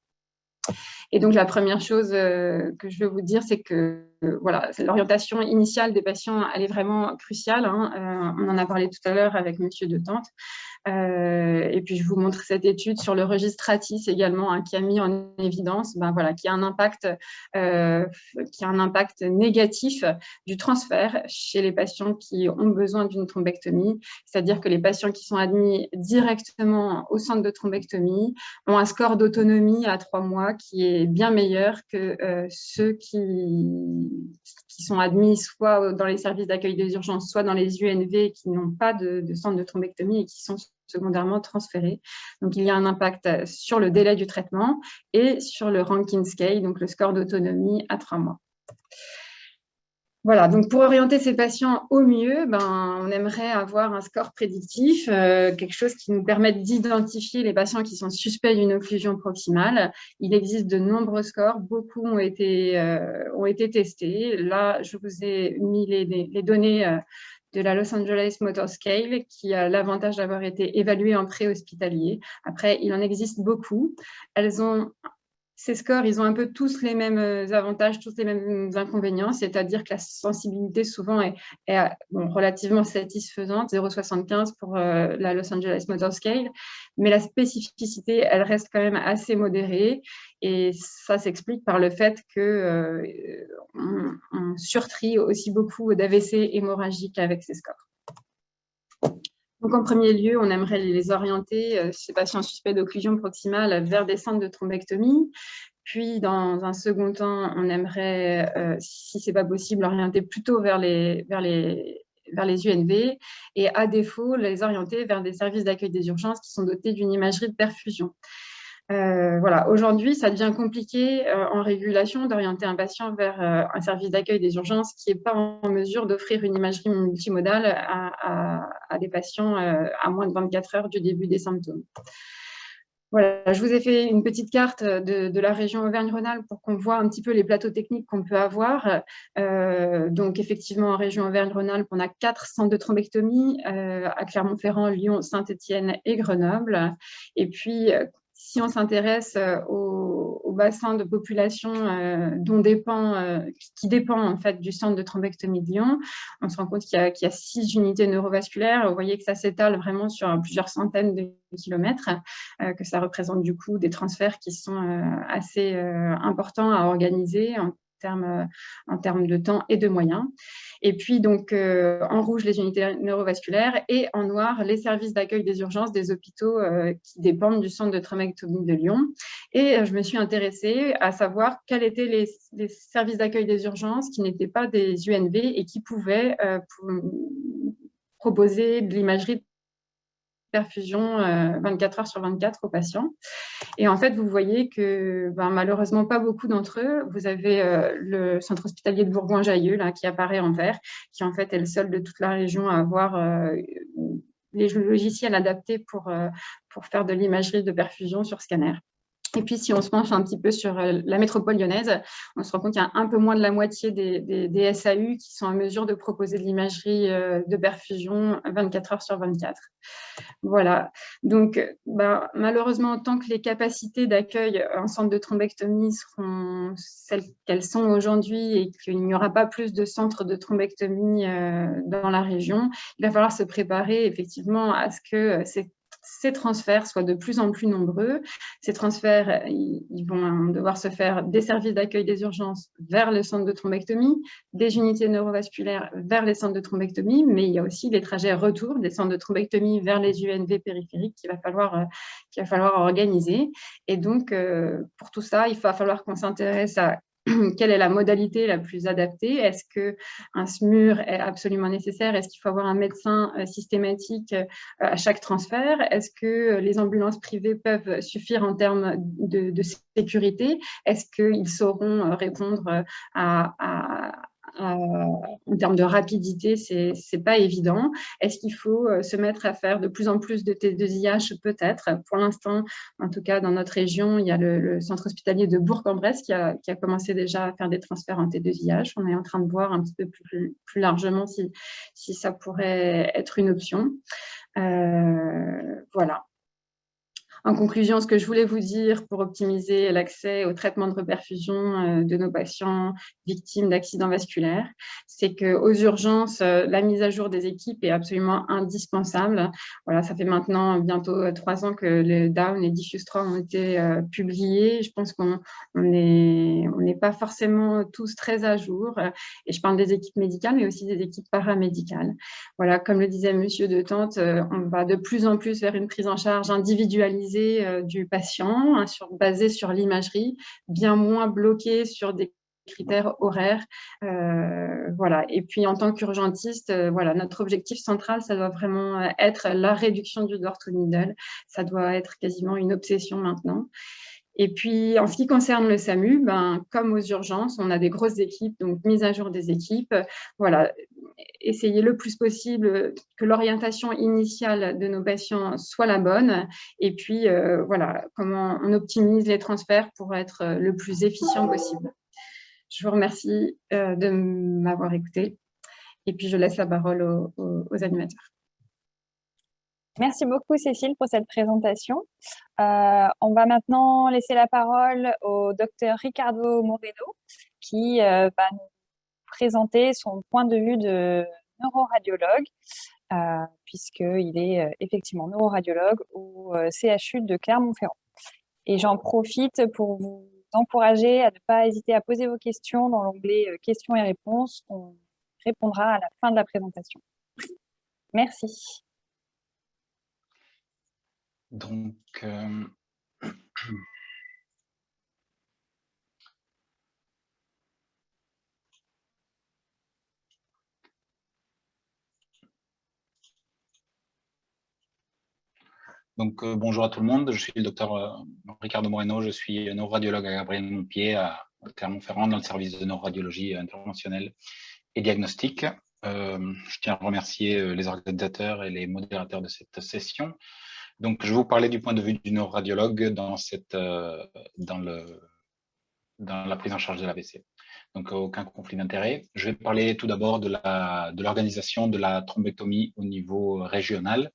Et donc, la première chose que je veux vous dire, c'est que voilà, l'orientation initiale des patients, elle est vraiment cruciale. On en a parlé tout à l'heure avec Monsieur De Tente. Et puis, je vous montre cette étude sur le registre Stratis également, qui a mis en évidence qui a un impact négatif du transfert chez les patients qui ont besoin d'une thrombectomie. C'est-à-dire que les patients qui sont admis directement au centre de thrombectomie ont un score d'autonomie à 3 mois qui est bien meilleur que ceux qui sont admis soit dans les services d'accueil des urgences, soit dans les UNV qui n'ont pas de centre de thrombectomie et qui sont secondairement transférés. Donc, il y a un impact sur le délai du traitement et sur le Rankin Scale, donc le score d'autonomie à 3 mois. Voilà, donc pour orienter ces patients au mieux, on aimerait avoir un score prédictif, quelque chose qui nous permette d'identifier les patients qui sont suspects d'une occlusion proximale. Il existe de nombreux scores, beaucoup ont été testés. Là, je vous ai mis les données de la Los Angeles Motor Scale, qui a l'avantage d'avoir été évaluée en préhospitalier. Après, il en existe beaucoup. Ces scores, ils ont un peu tous les mêmes avantages, tous les mêmes inconvénients, c'est-à-dire que la sensibilité souvent est relativement satisfaisante, 0,75 pour la Los Angeles Motor Scale, mais la spécificité, elle reste quand même assez modérée, et ça s'explique par le fait qu'on surtrie aussi beaucoup d'AVC hémorragiques avec ces scores. Donc, en premier lieu, on aimerait les orienter, ces patients suspects d'occlusion proximale, vers des centres de thrombectomie. Puis, dans un second temps, on aimerait, si ce n'est pas possible, orienter plutôt vers les UNV et, à défaut, les orienter vers des services d'accueil des urgences qui sont dotés d'une imagerie de perfusion. Voilà, aujourd'hui, ça devient compliqué en régulation d'orienter un patient vers un service d'accueil des urgences qui n'est pas en mesure d'offrir une imagerie multimodale à des patients à moins de 24 heures du début des symptômes. Voilà, je vous ai fait une petite carte de la région Auvergne-Rhône-Alpes pour qu'on voit un petit peu les plateaux techniques qu'on peut avoir. Donc, effectivement, en région Auvergne-Rhône-Alpes, on a 4 centres de thrombectomie à Clermont-Ferrand, Lyon, Saint-Étienne et Grenoble. Et puis, si on s'intéresse au bassin de population qui dépend en fait du centre de thrombectomie de Lyon, on se rend compte qu'il y a 6 unités neurovasculaires. Vous voyez que ça s'étale vraiment sur plusieurs centaines de kilomètres, que ça représente du coup des transferts qui sont assez importants à organiser en termes de temps et de moyens. Et puis, donc, en rouge, les unités neurovasculaires et en noir, les services d'accueil des urgences des hôpitaux qui dépendent du centre de trombectomie de Lyon. Et je me suis intéressée à savoir quels étaient les services d'accueil des urgences qui n'étaient pas des UNV et qui pouvaient proposer de l'imagerie de perfusion 24 heures sur 24 aux patients. Et en fait, vous voyez que malheureusement, pas beaucoup d'entre eux. Vous avez le centre hospitalier de Bourgoin-Jallieu là, qui apparaît en vert, qui en fait est le seul de toute la région à avoir les logiciels adaptés pour faire de l'imagerie de perfusion sur scanner. Et puis, si on se penche un petit peu sur la métropole lyonnaise, on se rend compte qu'il y a un peu moins de la moitié des SAU qui sont en mesure de proposer de l'imagerie de perfusion 24 heures sur 24. Voilà. Donc, malheureusement, tant que les capacités d'accueil en centre de thrombectomie seront celles qu'elles sont aujourd'hui et qu'il n'y aura pas plus de centres de thrombectomie dans la région, il va falloir se préparer effectivement à ce que ces transferts soient de plus en plus nombreux. Ces transferts, ils vont devoir se faire des services d'accueil des urgences vers le centre de thrombectomie, des unités neurovasculaires vers les centres de thrombectomie, mais il y a aussi les trajets retour des centres de thrombectomie vers les UNV périphériques qu'il va falloir organiser. Et donc, pour tout ça, il va falloir qu'on s'intéresse à quelle est la modalité la plus adaptée? Est-ce qu'un SMUR est absolument nécessaire? Est-ce qu'il faut avoir un médecin systématique à chaque transfert? Est-ce que les ambulances privées peuvent suffire en termes de sécurité? Est-ce qu'ils sauront répondre en termes de rapidité? C'est pas évident. Est-ce qu'il faut se mettre à faire de plus en plus de T2IH? Peut-être. Pour l'instant, en tout cas, dans notre région, il y a le centre hospitalier de Bourg-en-Bresse qui a commencé déjà à faire des transferts en T2IH. On est en train de voir un petit peu plus largement si ça pourrait être une option. Voilà. En conclusion, ce que je voulais vous dire pour optimiser l'accès au traitement de reperfusion de nos patients victimes d'accidents vasculaires, c'est qu'aux urgences, la mise à jour des équipes est absolument indispensable. Voilà, ça fait maintenant bientôt 3 ans que le Down et Diffuse 3 ont été publiés. Je pense qu'on n'est pas forcément tous très à jour. Et je parle des équipes médicales, mais aussi des équipes paramédicales. Voilà, comme le disait Monsieur de Tente, on va de plus en plus vers une prise en charge individualisée du patient, basée sur l'imagerie, bien moins bloquée sur des critères horaires. Voilà. Et puis, en tant qu'urgentiste, voilà, notre objectif central, ça doit vraiment être la réduction du door to needle. Ça doit être quasiment une obsession maintenant. Et puis, en ce qui concerne le SAMU, comme aux urgences, on a des grosses équipes, donc mise à jour des équipes. Voilà, essayer le plus possible que l'orientation initiale de nos patients soit la bonne. Et puis, voilà, comment on optimise les transferts pour être le plus efficient possible. Je vous remercie de m'avoir écouté. Et puis, je laisse la parole aux animateurs. Merci beaucoup, Cécile, pour cette présentation. On va maintenant laisser la parole au docteur Ricardo Moreno, qui va nous présenter son point de vue de neuroradiologue, puisqu'il est effectivement neuroradiologue au CHU de Clermont-Ferrand. Et j'en profite pour vous encourager à ne pas hésiter à poser vos questions dans l'onglet questions et réponses. On répondra à la fin de la présentation. Merci. Donc, bonjour à tout le monde, je suis le docteur Ricardo Moreno, je suis neuroradiologue à Gabriel-Montpied à Clermont-Ferrand dans le service de neuroradiologie interventionnelle et diagnostique. Je tiens à remercier les organisateurs et les modérateurs de cette session. Donc, je vais vous parler du point de vue du neuroradiologue dans la prise en charge de l'AVC. Donc, aucun conflit d'intérêt. Je vais parler tout d'abord de l'organisation de la thrombectomie au niveau régional.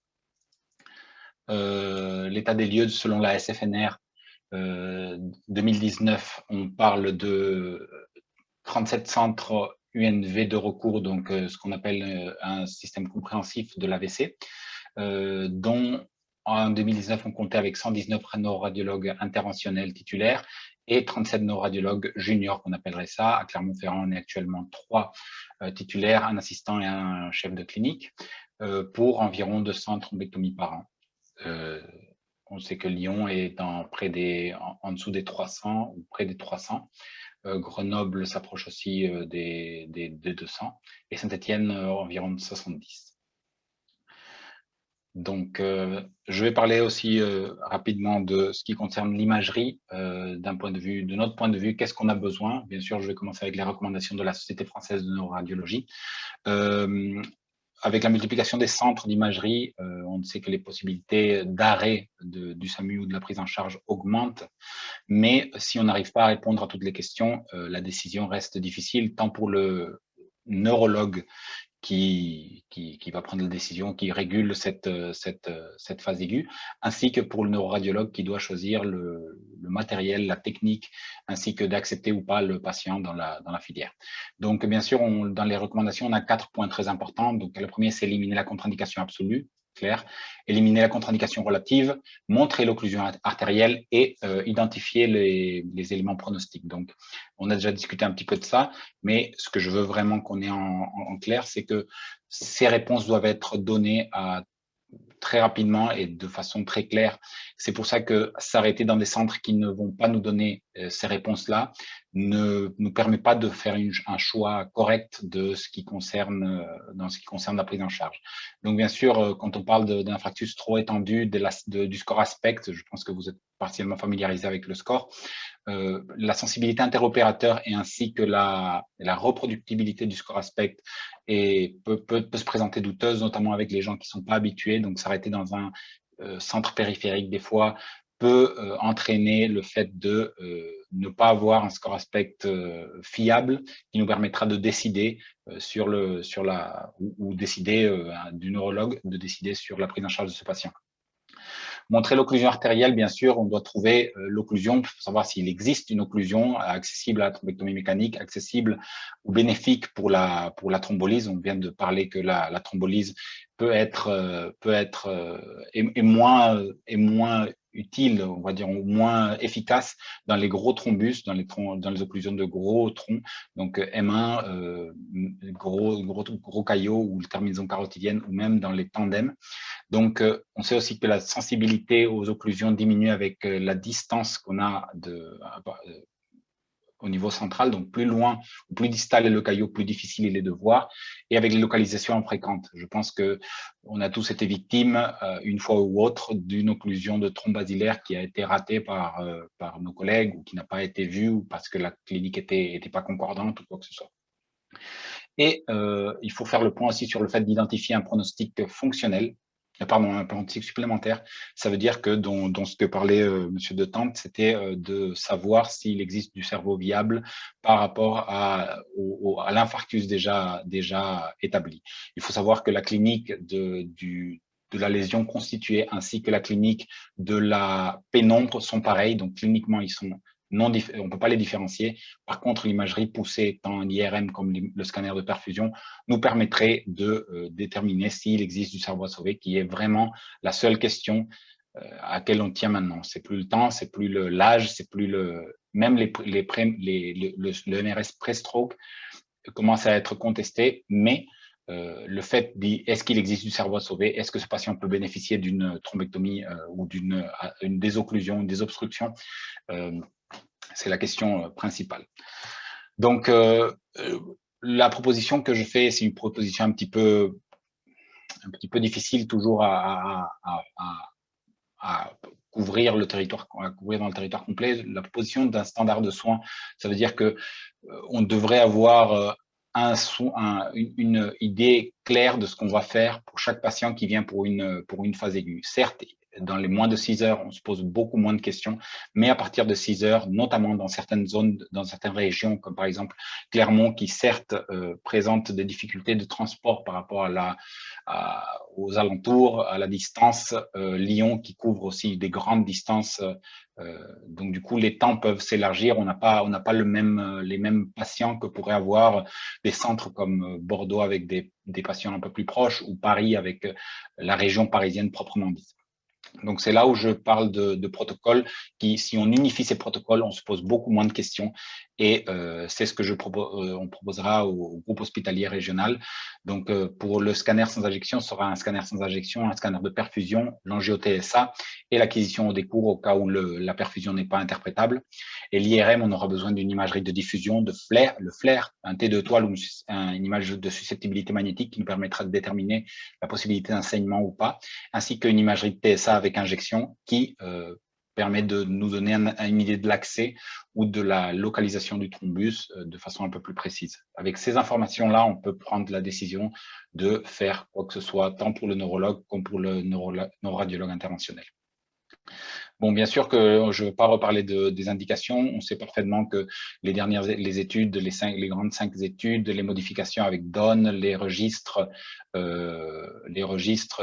L'état des lieux selon la SFNR 2019, on parle de 37 centres UNV de recours, donc ce qu'on appelle un système compréhensif de l'AVC, dont en 2019, on comptait avec 119 neuroradiologues interventionnels titulaires et 37 neuroradiologues juniors, qu'on appellerait ça. À Clermont-Ferrand, on est actuellement 3 titulaires, un assistant et un chef de clinique, pour environ 200 thrombectomies par an. On sait que Lyon est en dessous des 300 ou près des 300. Grenoble s'approche aussi des 200 et Saint-Étienne environ de 70. Donc, je vais parler aussi rapidement de ce qui concerne l'imagerie de notre point de vue, qu'est-ce qu'on a besoin. Bien sûr, je vais commencer avec les recommandations de la Société française de neuroradiologie. Avec la multiplication des centres d'imagerie, on sait que les possibilités d'arrêt du SAMU ou de la prise en charge augmentent, mais si on n'arrive pas à répondre à toutes les questions, la décision reste difficile, tant pour le neurologue qui va prendre la décision, qui régule cette phase aiguë, ainsi que pour le neuroradiologue qui doit choisir le matériel, la technique, ainsi que d'accepter ou pas le patient dans la filière. Donc, bien sûr, dans les recommandations, on a 4 points très importants. Donc, le premier, c'est éliminer la contre-indication absolue, clair, éliminer la contre-indication relative, montrer l'occlusion artérielle et identifier les éléments pronostiques. Donc, on a déjà discuté un petit peu de ça, mais ce que je veux vraiment qu'on ait en clair, c'est que ces réponses doivent être données très rapidement et de façon très claire. C'est pour ça que s'arrêter dans des centres qui ne vont pas nous donner ces réponses-là ne nous permet pas de faire un choix correct dans ce qui concerne la prise en charge. Donc, bien sûr, quand on parle d'un infarctus trop étendu, du score aspect, je pense que vous êtes partiellement familiarisé avec le score, la sensibilité interopérateur et ainsi que la reproductibilité du score aspect peut se présenter douteuse, notamment avec les gens qui ne sont pas habitués. Donc, s'arrêter dans un centre périphérique, des fois, peut entraîner le fait de ne pas avoir un score aspect fiable qui nous permettra de décider ou décider du neurologue de décider sur la prise en charge de ce patient. Montrer l'occlusion artérielle, bien sûr, on doit trouver l'occlusion pour savoir s'il existe une occlusion accessible à la thrombectomie mécanique, accessible ou bénéfique pour la thrombolyse. On vient de parler que la thrombolyse peut être moins utile, on va dire, moins efficace dans les gros thrombus, dans les occlusions de gros troncs, donc M1, gros caillots ou terminaison carotidienne, ou même dans les tandems. Donc, on sait aussi que la sensibilité aux occlusions diminue avec la distance qu'on a au niveau central. Donc, plus loin ou plus distal est le caillot, plus difficile il est de voir. Et avec les localisations fréquentes, je pense qu'on a tous été victimes, une fois ou autre, d'une occlusion de trompe basilaire qui a été ratée par nos collègues ou qui n'a pas été vue ou parce que la clinique était pas concordante ou quoi que ce soit. Et il faut faire le point aussi sur le fait d'identifier un pronostic fonctionnel. Un pronostic supplémentaire. Ça veut dire que dans ce que parlait Monsieur de Tante, c'était de savoir s'il existe du cerveau viable par rapport à l'infarctus déjà établi. Il faut savoir que la clinique de la lésion constituée ainsi que la clinique de la pénombre sont pareilles. Donc cliniquement, ils sont on ne peut pas les différencier. Par contre, l'imagerie poussée, tant en IRM comme le scanner de perfusion, nous permettrait de déterminer s'il existe du cerveau à sauver, qui est vraiment la seule question à laquelle on tient maintenant. C'est plus le temps, c'est plus l'âge, c'est plus même le MRS pré-stroke commence à être contesté, mais le fait est-ce qu'il existe du cerveau à sauver, est-ce que ce patient peut bénéficier d'une thrombectomie ou d'une désocclusion, une désobstruction, c'est la question principale. Donc, la proposition que je fais, c'est une proposition un petit peu difficile toujours à couvrir le territoire, à couvrir dans le territoire complet. La proposition d'un standard de soins, ça veut dire que on devrait avoir une idée claire de ce qu'on va faire pour chaque patient qui vient pour une phase aiguë. Certes, dans les moins de 6 heures, on se pose beaucoup moins de questions, mais à partir de 6 heures, notamment dans certaines zones, dans certaines régions, comme par exemple Clermont, qui certes présente des difficultés de transport par rapport aux alentours, à la distance, Lyon qui couvre aussi des grandes distances, donc du coup les temps peuvent s'élargir, on n'a pas les mêmes patients que pourraient avoir des centres comme Bordeaux avec des patients un peu plus proches ou Paris avec la région parisienne proprement dite. Donc, c'est là où je parle de protocoles qui, si on unifie ces protocoles, on se pose beaucoup moins de questions. Et c'est ce que on proposera au groupe hospitalier régional. Donc, pour le scanner sans injection, ce sera un scanner sans injection, un scanner de perfusion, l'angio-TSA et l'acquisition au décours au cas où la perfusion n'est pas interprétable. Et l'IRM, on aura besoin d'une imagerie de diffusion, le FLAIR, un T de étoile ou une image de susceptibilité magnétique qui nous permettra de déterminer la possibilité d'un saignement ou pas, ainsi qu'une imagerie de TSA avec injection qui permet de nous donner une idée de l'accès ou de la localisation du thrombus de façon un peu plus précise. Avec ces informations-là, on peut prendre la décision de faire quoi que ce soit, tant pour le neurologue comme pour le neuroradiologue interventionnel. Bon, bien sûr que je ne veux pas reparler des indications. On sait parfaitement que les études, les grandes 5 études, les modifications avec DON, les registres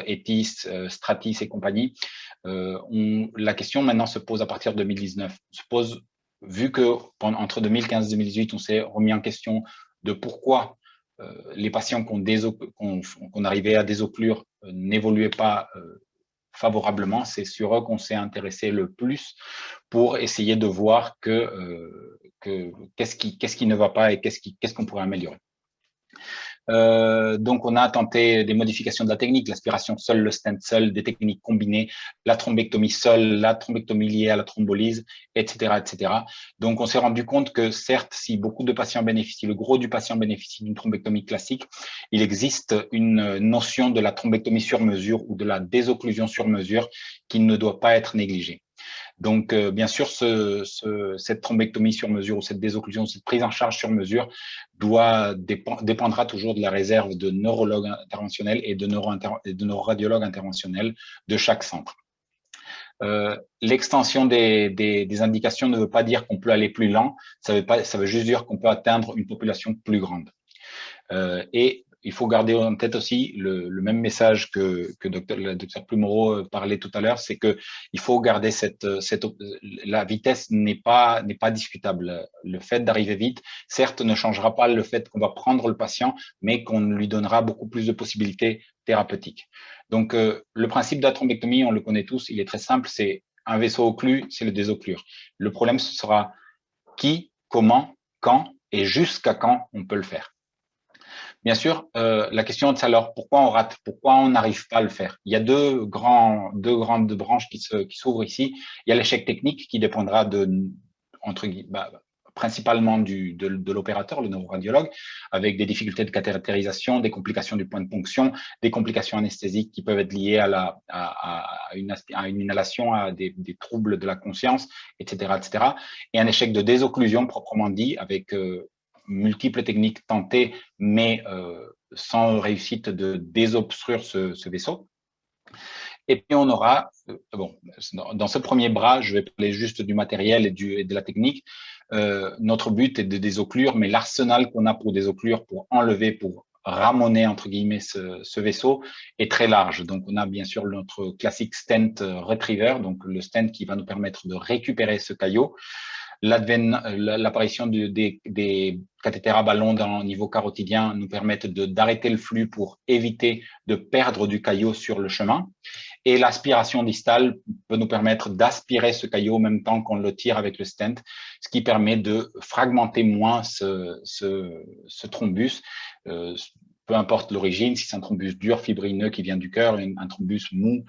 ETIS, Stratis et compagnie, la question maintenant se pose à partir de 2019. Se pose, vu que entre 2015 et 2018, on s'est remis en question de pourquoi les patients qu'on arrivait à désocclure n'évoluaient pas favorablement, c'est sur eux qu'on s'est intéressé le plus pour essayer de voir qu'est-ce qui ne va pas et qu'est-ce qu'on pourrait améliorer. Donc, on a tenté des modifications de la technique, l'aspiration seule, le stent seul, des techniques combinées, la thrombectomie seule, la thrombectomie liée à la thrombolyse, etc., etc. Donc, on s'est rendu compte que certes, si beaucoup de patients bénéficient, le gros du patient bénéficie d'une thrombectomie classique, il existe une notion de la thrombectomie sur mesure ou de la désocclusion sur mesure qui ne doit pas être négligée. Donc, bien sûr, cette thrombectomie sur mesure ou cette désocclusion, cette prise en charge sur mesure dépendra toujours de la réserve de neurologues interventionnels et de neuroradiologues interventionnels de chaque centre. L'extension des indications ne veut pas dire qu'on peut aller plus lent, ça veut juste dire qu'on peut atteindre une population plus grande. Et il faut garder en tête aussi le même message que le docteur Plumereau parlait tout à l'heure, c'est que il faut garder la vitesse n'est pas discutable. Le fait d'arriver vite, certes, ne changera pas le fait qu'on va prendre le patient, mais qu'on lui donnera beaucoup plus de possibilités thérapeutiques. Donc, le principe de la thrombectomie, on le connaît tous, il est très simple, c'est un vaisseau occlu, c'est le désocclure. Le problème, ce sera qui, comment, quand et jusqu'à quand on peut le faire. Bien sûr, la question c'est alors pourquoi on rate, pourquoi on n'arrive pas à le faire. Il y a deux grandes branches qui s'ouvrent ici. Il y a l'échec technique qui dépendra principalement de l'opérateur, le neuroradiologue, avec des difficultés de cathétérisation, des complications du point de ponction, des complications anesthésiques qui peuvent être liées à une inhalation, à des troubles de la conscience, etc., etc. Et un échec de désocclusion proprement dit, avec multiples techniques tentées, mais sans réussite de désobstruire ce vaisseau. Et puis, on aura, dans ce premier bras, je vais parler juste du matériel et de la technique. Notre but est de désocclure, mais l'arsenal qu'on a pour désocclure, pour enlever, pour ramoner, entre guillemets, ce vaisseau est très large. Donc, on a bien sûr notre classique stent retriever, donc le stent qui va nous permettre de récupérer ce caillot. L'apparition des cathéters à ballon au niveau carotidien nous permettent d'arrêter le flux pour éviter de perdre du caillot sur le chemin. Et l'aspiration distale peut nous permettre d'aspirer ce caillot en même temps qu'on le tire avec le stent, ce qui permet de fragmenter moins ce thrombus. Peu importe l'origine, si c'est un thrombus dur, fibrineux qui vient du cœur, un thrombus mou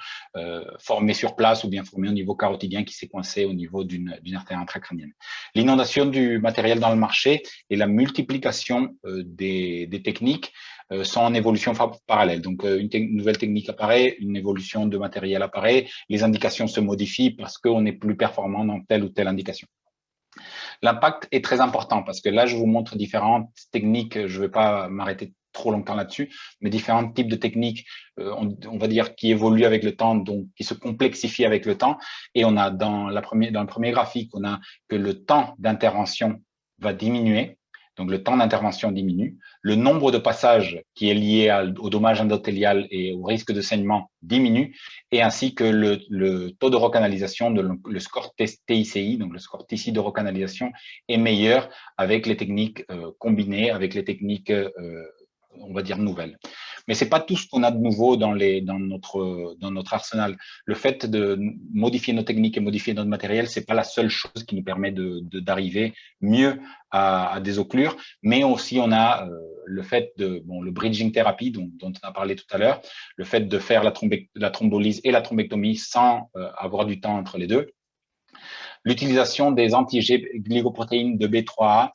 formé sur place ou bien formé au niveau carotidien qui s'est coincé au niveau d'une artère intracrânienne. L'inondation du matériel dans le marché et la multiplication des techniques sont en évolution parallèle. Donc, une nouvelle technique apparaît, une évolution de matériel apparaît, les indications se modifient parce qu'on est plus performant dans telle ou telle indication. L'impact est très important parce que là, je vous montre différentes techniques, je ne vais pas m'arrêter trop longtemps là-dessus, mais différents types de techniques, on va dire, qui évoluent avec le temps, donc qui se complexifient avec le temps. Et on a dans le premier graphique, on a que le temps d'intervention va diminuer. Donc, le temps d'intervention diminue. Le nombre de passages qui est lié au dommage endothélial et au risque de saignement diminue, et ainsi que le taux de recanalisation, le score TICI, donc le score TICI de recanalisation, est meilleur avec les techniques combinées, avec les techniques on va dire nouvelles. Mais c'est pas tout ce qu'on a de nouveau dans notre arsenal. Le fait de modifier nos techniques et modifier notre matériel, c'est pas la seule chose qui nous permet d'arriver mieux à des occlures, mais aussi on a le fait le bridging therapy dont on a parlé tout à l'heure, le fait de faire la thrombolyse et la thrombectomie sans avoir du temps entre les deux. L'utilisation des anti-glycoprotéines de B3A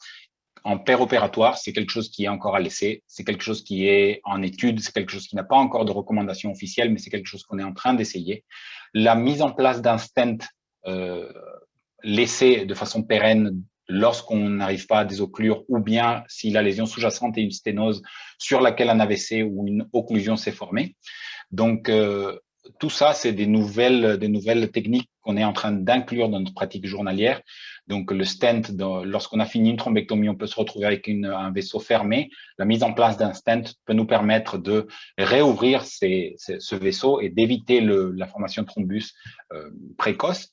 en péropératoire, c'est quelque chose qui est encore à l'essai, c'est quelque chose qui est en étude, c'est quelque chose qui n'a pas encore de recommandation officielle, mais c'est quelque chose qu'on est en train d'essayer. La mise en place d'un stent laissé de façon pérenne lorsqu'on n'arrive pas à des occlures, ou bien si la lésion sous-jacente est une sténose sur laquelle un AVC ou une occlusion s'est formée. Donc, tout ça, c'est des nouvelles techniques qu'on est en train d'inclure dans notre pratique journalière. Donc, le stent, lorsqu'on a fini une thrombectomie, on peut se retrouver avec un vaisseau fermé. La mise en place d'un stent peut nous permettre de réouvrir ce vaisseau et d'éviter la formation de thrombus précoce,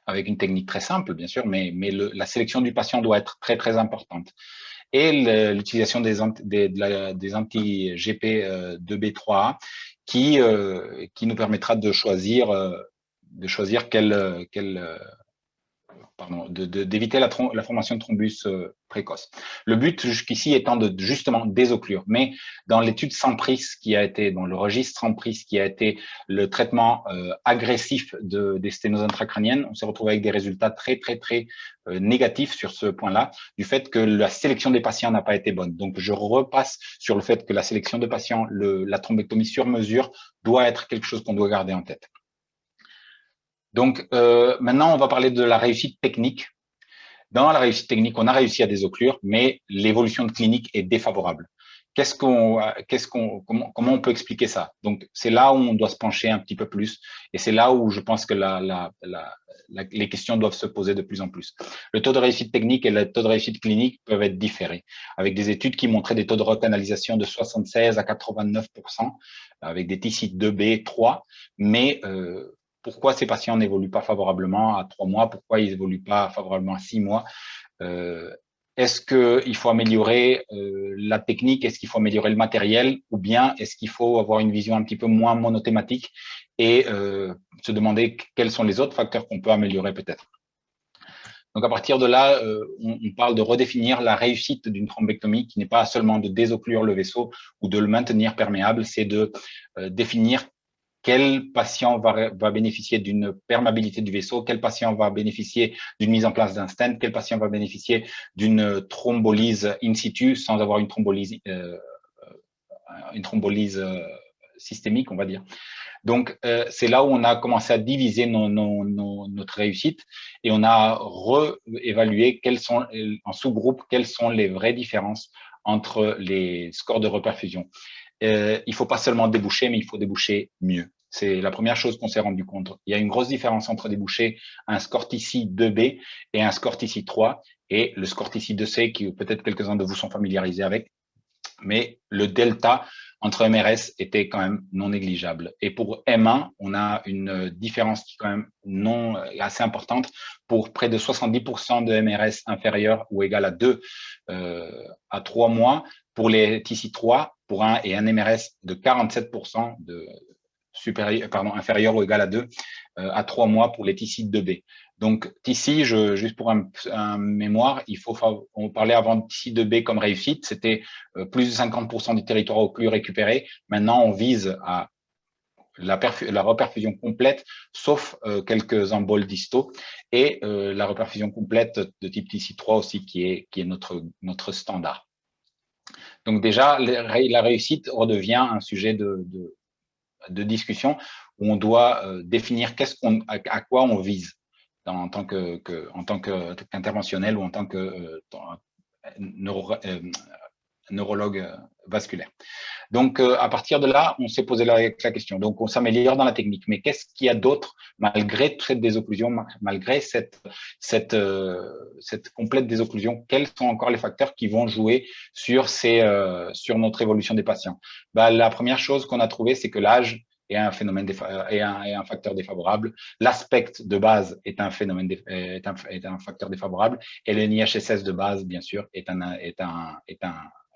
avec une technique très simple, bien sûr, mais la sélection du patient doit être très, très importante. Et l'utilisation des anti-GP2B3A qui nous permettra d'éviter la formation de thrombus précoce. Le but jusqu'ici étant justement désoclure. Mais dans l'étude sans prise dans le registre sans prise qui a été le traitement agressif des sténoses intracrâniennes, on s'est retrouvé avec des résultats très, très, très négatifs sur ce point-là, du fait que la sélection des patients n'a pas été bonne. Donc, je repasse sur le fait que la sélection de patients, la thrombectomie sur mesure doit être quelque chose qu'on doit garder en tête. Donc, maintenant, on va parler de la réussite technique. Dans la réussite technique, on a réussi à des occlures, mais l'évolution de clinique est défavorable. Comment on peut expliquer ça? Donc, c'est là où on doit se pencher un petit peu plus, et c'est là où je pense que les questions doivent se poser de plus en plus. Le taux de réussite technique et le taux de réussite clinique peuvent être différés, avec des études qui montraient des taux de recanalisation de 76 à 89%, avec des TICI 2B, 3, mais pourquoi ces patients n'évoluent pas favorablement à 3 mois? Pourquoi ils n'évoluent pas favorablement à 6 mois? Est-ce qu'il faut améliorer la technique? Est-ce qu'il faut améliorer le matériel? Ou bien est-ce qu'il faut avoir une vision un petit peu moins monothématique et se demander quels sont les autres facteurs qu'on peut améliorer peut-être? Donc, à partir de là, on parle de redéfinir la réussite d'une thrombectomie qui n'est pas seulement de désocclure le vaisseau ou de le maintenir perméable, c'est de définir quel patient va bénéficier d'une perméabilité du vaisseau, quel patient va bénéficier d'une mise en place d'un stent, quel patient va bénéficier d'une thrombolyse in situ sans avoir une thrombolyse systémique, on va dire. Donc, c'est là où on a commencé à diviser notre réussite et on a réévalué en sous-groupe quelles sont les vraies différences entre les scores de reperfusion. Il ne faut pas seulement déboucher, mais il faut déboucher mieux. C'est la première chose qu'on s'est rendu compte. Il y a une grosse différence entre déboucher un score TICI 2B et un score TICI 3 et le score TICI 2C qui peut-être quelques-uns de vous sont familiarisés avec. Mais le delta entre MRS était quand même non négligeable. Et pour M1, on a une différence qui est quand même assez importante pour près de 70% de MRS inférieur ou égal à 2 à 3 mois. Pour les TICI3, pour un MRS de 47% inférieur ou égal à 2 à 3 mois pour les TICI 2B. Donc, TICI, juste pour un mémoire, on parlait avant de TICI 2B comme réussite, c'était plus de 50% du territoire occlus récupéré. Maintenant, on vise à la reperfusion complète, sauf quelques emboles distaux, et la reperfusion complète de type TICI3 aussi, qui est notre standard. Donc déjà, la réussite redevient un sujet de discussion où on doit définir à quoi on vise en tant qu'interventionnel ou en tant que neurologue vasculaire. Donc, à partir de là, on s'est posé la question. Donc, on s'améliore dans la technique. Mais qu'est-ce qu'il y a d'autre, malgré cette désocclusion, malgré cette complète désocclusion? Quels sont encore les facteurs qui vont jouer sur notre évolution des patients? La première chose qu'on a trouvée, c'est que l'âge est un phénomène est un facteur défavorable. L'aspect de base est un facteur défavorable, et le NIHSS de base, bien sûr, est un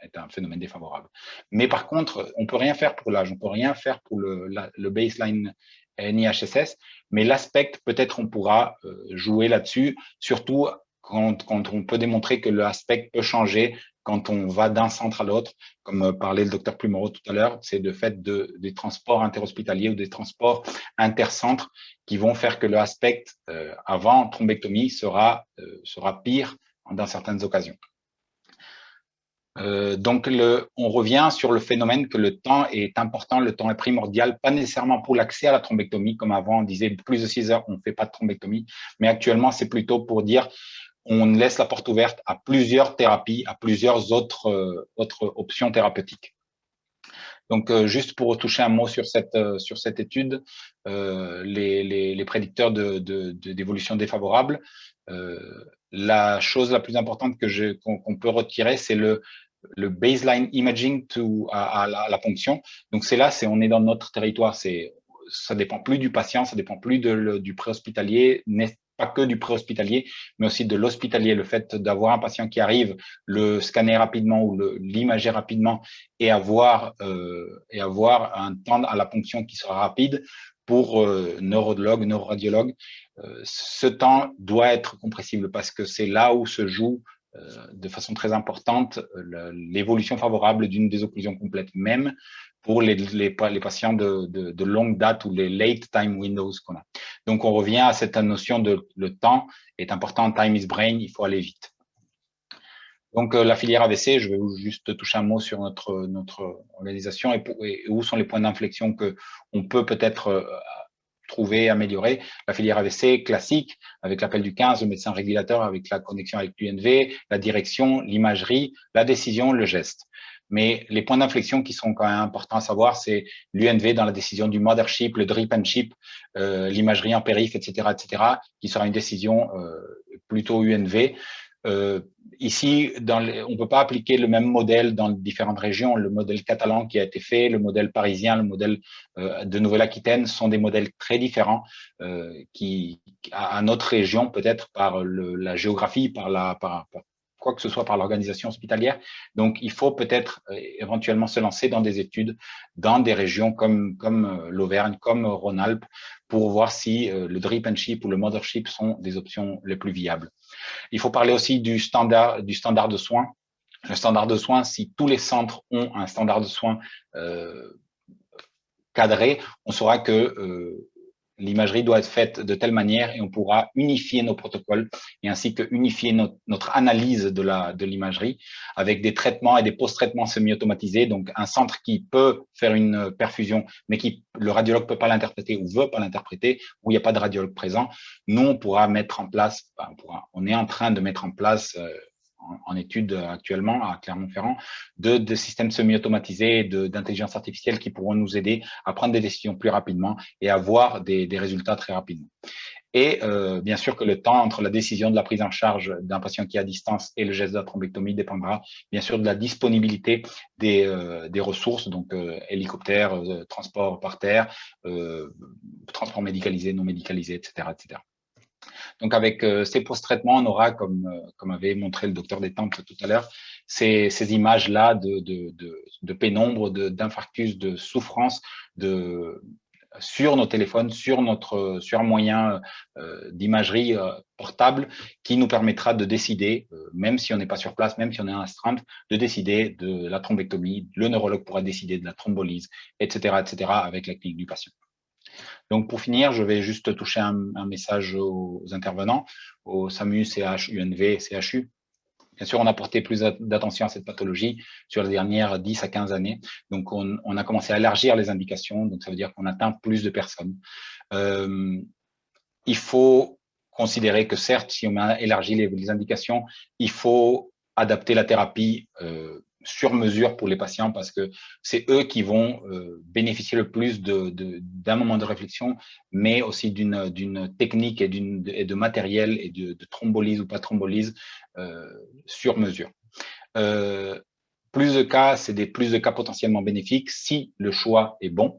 est un phénomène défavorable. Mais par contre, on peut rien faire pour l'âge, on peut rien faire pour le baseline NIHSS, mais l'aspect, peut-être on pourra jouer là-dessus, surtout quand on peut démontrer que l'aspect peut changer quand on va d'un centre à l'autre, comme parlait le docteur Plumereau tout à l'heure, c'est de fait des transports interhospitaliers ou des transports intercentres qui vont faire que le aspect avant thrombectomie sera pire dans certaines occasions. Donc, on revient sur le phénomène que le temps est important, le temps est primordial, pas nécessairement pour l'accès à la thrombectomie, comme avant on disait plus de 6 heures, on ne fait pas de thrombectomie, mais actuellement c'est plutôt pour dire on laisse la porte ouverte à plusieurs thérapies, à plusieurs autres options thérapeutiques. Donc, juste pour toucher un mot sur cette étude, les prédicteurs d'évolution défavorable, la chose la plus importante qu'on peut retirer, c'est le baseline imaging à la ponction. Donc, on est dans notre territoire, ça dépend plus du patient, ça dépend plus du préhospitalier, pas que du préhospitalier, mais aussi de l'hospitalier. Le fait d'avoir un patient qui arrive, le scanner rapidement ou l'imager rapidement et avoir un temps à la ponction qui sera rapide pour neurologue, neuroradiologue, ce temps doit être compressible parce que c'est là où se joue de façon très importante l'évolution favorable d'une désocclusion complète, même pour les patients de longue date ou les late time windows qu'on a. Donc, on revient à cette notion de le temps est important, time is brain, il faut aller vite. Donc, la filière AVC, je vais juste toucher un mot sur notre organisation et où sont les points d'inflexion qu'on peut peut-être trouver, améliorer. La filière AVC classique, avec l'appel du 15, le médecin régulateur, avec la connexion avec l'UNV, la direction, l'imagerie, la décision, le geste. Mais les points d'inflexion qui sont quand même importants à savoir, c'est l'UNV dans la décision du mothership, le drip and ship, l'imagerie en périph, etc., qui sera une décision plutôt UNV. Ici, on ne peut pas appliquer le même modèle dans différentes régions. Le modèle catalan qui a été fait, le modèle parisien, le modèle de Nouvelle-Aquitaine sont des modèles très différents qui, à notre région, peut-être par la géographie, par quoi que ce soit, par l'organisation hospitalière. Donc, il faut peut-être éventuellement se lancer dans des études dans des régions comme l'Auvergne, comme Rhône-Alpes, pour voir si le drip and ship ou le mothership sont des options les plus viables. Il faut parler aussi du standard de soins. Le standard de soins, si tous les centres ont un standard de soins cadré, on saura que l'imagerie doit être faite de telle manière et on pourra unifier nos protocoles et ainsi que unifier notre analyse de l'imagerie avec des traitements et des post-traitements semi-automatisés. Donc, un centre qui peut faire une perfusion, mais le radiologue peut pas l'interpréter ou veut pas l'interpréter, où il n'y a pas de radiologue présent, nous, on pourra mettre en place, on est en train de mettre en place en étude actuellement à Clermont-Ferrand, de systèmes semi-automatisés d'intelligence artificielle qui pourront nous aider à prendre des décisions plus rapidement et à avoir des résultats très rapidement. Et bien sûr que le temps entre la décision de la prise en charge d'un patient qui est à distance et le geste de la thrombectomie dépendra bien sûr de la disponibilité des ressources, donc hélicoptères, transport par terre, transport médicalisé, non médicalisé, etc., etc. Donc, avec ces post-traitements, on aura, comme avait montré le docteur Détemple tout à l'heure, ces images-là de pénombre, d'infarctus, de souffrance sur nos téléphones, sur un moyen d'imagerie portable qui nous permettra de décider, même si on n'est pas sur place, même si on est en astreinte, de décider de la thrombectomie. Le neurologue pourra décider de la thrombolyse, etc., avec la clinique du patient. Donc, pour finir, je vais juste toucher un message aux intervenants, au SAMU, CH, UNV, CHU. Bien sûr, on a porté plus d'attention à cette pathologie sur les dernières 10 à 15 années. Donc, on a commencé à élargir les indications. Donc, ça veut dire qu'on atteint plus de personnes. Il faut considérer que certes, si on a élargi les indications, il faut adapter la thérapie sur mesure pour les patients parce que c'est eux qui vont bénéficier le plus d'un moment de réflexion, mais aussi d'une technique et de matériel et de thrombolyse ou pas thrombolyse sur mesure. Plus de cas, c'est plus de cas potentiellement bénéfiques si le choix est bon.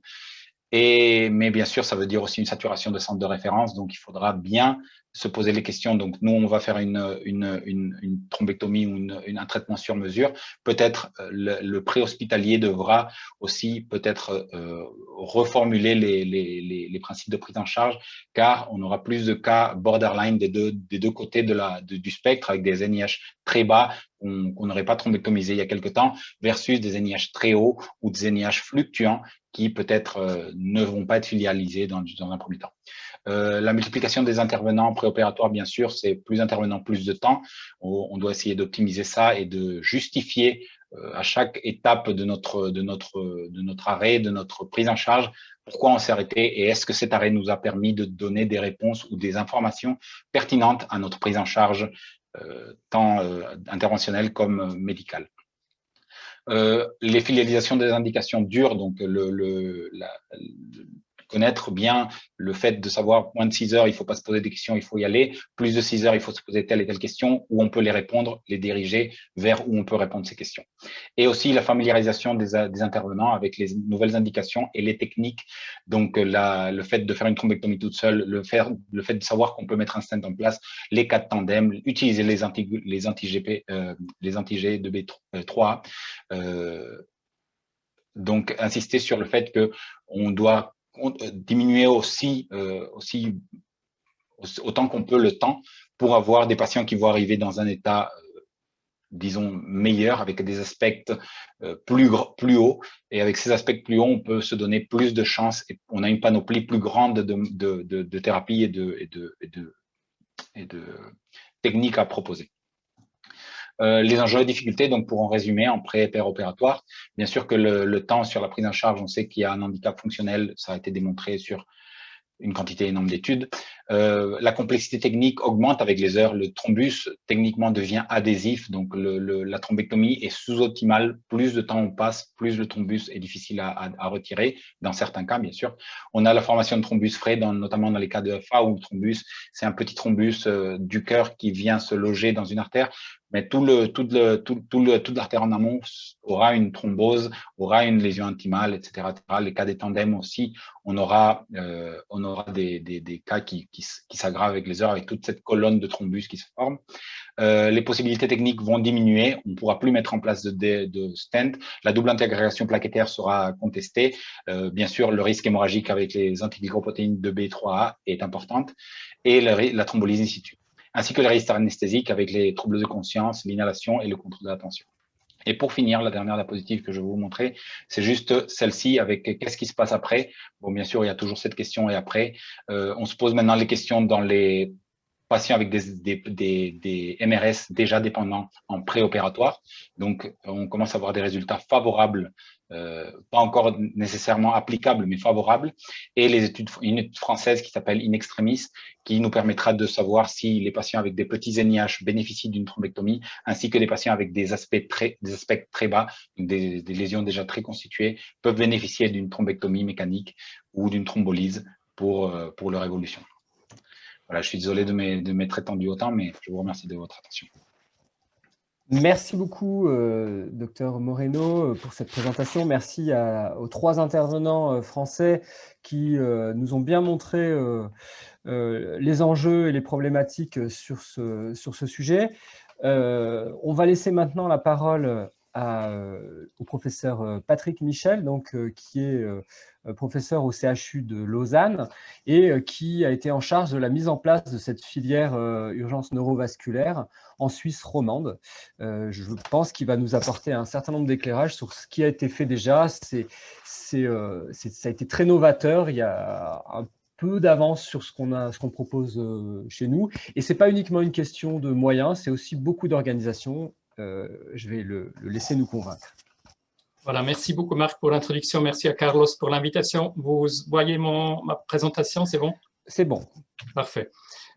Mais bien sûr, ça veut dire aussi une saturation de centres de référence. Donc, il faudra bien se poser les questions. Donc, nous, on va faire une thrombectomie ou un traitement sur mesure. Peut-être le préhospitalier devra aussi peut-être reformuler les principes de prise en charge, car on aura plus de cas borderline des deux côtés du spectre, avec des NIH très bas qu'on n'aurait pas thrombectomisé il y a quelque temps, versus des NIH très hauts ou des NIH fluctuants qui peut-être ne vont pas être filialisés dans un premier temps. La multiplication des intervenants préopératoires, bien sûr, c'est plus intervenants, plus de temps. On doit essayer d'optimiser ça et de justifier à chaque étape de notre arrêt, de notre prise en charge, pourquoi on s'est arrêté et est-ce que cet arrêt nous a permis de donner des réponses ou des informations pertinentes à notre prise en charge, tant interventionnelle comme médicale. Les filialisations des indications dures, donc connaître bien le fait de savoir moins de 6 heures, il ne faut pas se poser des questions, il faut y aller. Plus de 6 heures, il faut se poser telle et telle question, où on peut les répondre, les diriger vers où on peut répondre ces questions. Et aussi la familiarisation des intervenants avec les nouvelles indications et les techniques. Donc le fait de faire une thrombectomie toute seule, le fait de savoir qu'on peut mettre un stent en place, les cas de tandem, utiliser les anti-G de B3. Donc insister sur le fait qu'on doit diminuer aussi autant qu'on peut le temps pour avoir des patients qui vont arriver dans un état, disons, meilleur, avec des aspects plus hauts. Et avec ces aspects plus hauts, on peut se donner plus de chances et on a une panoplie plus grande de thérapies et de techniques à proposer. Les enjeux et difficultés, donc pour en résumer, en pré-opératoire, bien sûr que le temps sur la prise en charge, on sait qu'il y a un handicap fonctionnel, ça a été démontré sur une quantité énorme d'études. La complexité technique augmente avec les heures. Le thrombus, techniquement, devient adhésif. Donc, la thrombectomie est sous-optimale. Plus de temps on passe, plus le thrombus est difficile à retirer, dans certains cas, bien sûr. On a la formation de thrombus frais, notamment dans les cas de FA, où le thrombus, c'est un petit thrombus du cœur qui vient se loger dans une artère. Mais toute l'artère en amont aura une thrombose, aura une lésion intimale, etc. Les cas des tandems aussi, on aura des cas qui s'aggravent avec les heures, avec toute cette colonne de thrombus qui se forme. Les possibilités techniques vont diminuer, on ne pourra plus mettre en place de stent. La double intégration plaquettaire sera contestée. Bien sûr, le risque hémorragique avec les antiglycoprotéines de B3A est importante et la thrombolyse in situ, ainsi que les risques anesthésiques avec les troubles de conscience, l'inhalation et le contrôle de l'attention. Et pour finir, la dernière diapositive que je vais vous montrer, c'est juste celle-ci avec qu'est-ce qui se passe après. Bon, bien sûr, il y a toujours cette question et après. On se pose maintenant les questions dans les patients avec des MRS déjà dépendants en préopératoire. Donc, on commence à avoir des résultats favorables, pas encore nécessairement applicables, mais favorables. Et une étude française qui s'appelle In Extremis, qui nous permettra de savoir si les patients avec des petits NIH bénéficient d'une thrombectomie, ainsi que les patients avec des aspects très bas, donc des lésions déjà très constituées, peuvent bénéficier d'une thrombectomie mécanique ou d'une thrombolyse pour leur évolution. Voilà, je suis désolé de m'être étendu autant, mais je vous remercie de votre attention. Merci beaucoup, Dr Moreno, pour cette présentation. Merci aux 3 intervenants français qui nous ont bien montré les enjeux et les problématiques sur ce sujet. On va laisser maintenant la parole au professeur Patrick Michel, donc, qui est professeur au CHU de Lausanne et qui a été en charge de la mise en place de cette filière urgence neurovasculaire en Suisse romande. Je pense qu'il va nous apporter un certain nombre d'éclairages sur ce qui a été fait déjà. Ça a été très novateur. Il y a un peu d'avance sur ce qu'on propose chez nous. Et ce n'est pas uniquement une question de moyens, c'est aussi beaucoup d'organisation. Je vais le laisser nous convaincre. Voilà, merci beaucoup Marc pour l'introduction. Merci à Carlos pour l'invitation. Vous voyez ma présentation, c'est bon? C'est bon. Parfait.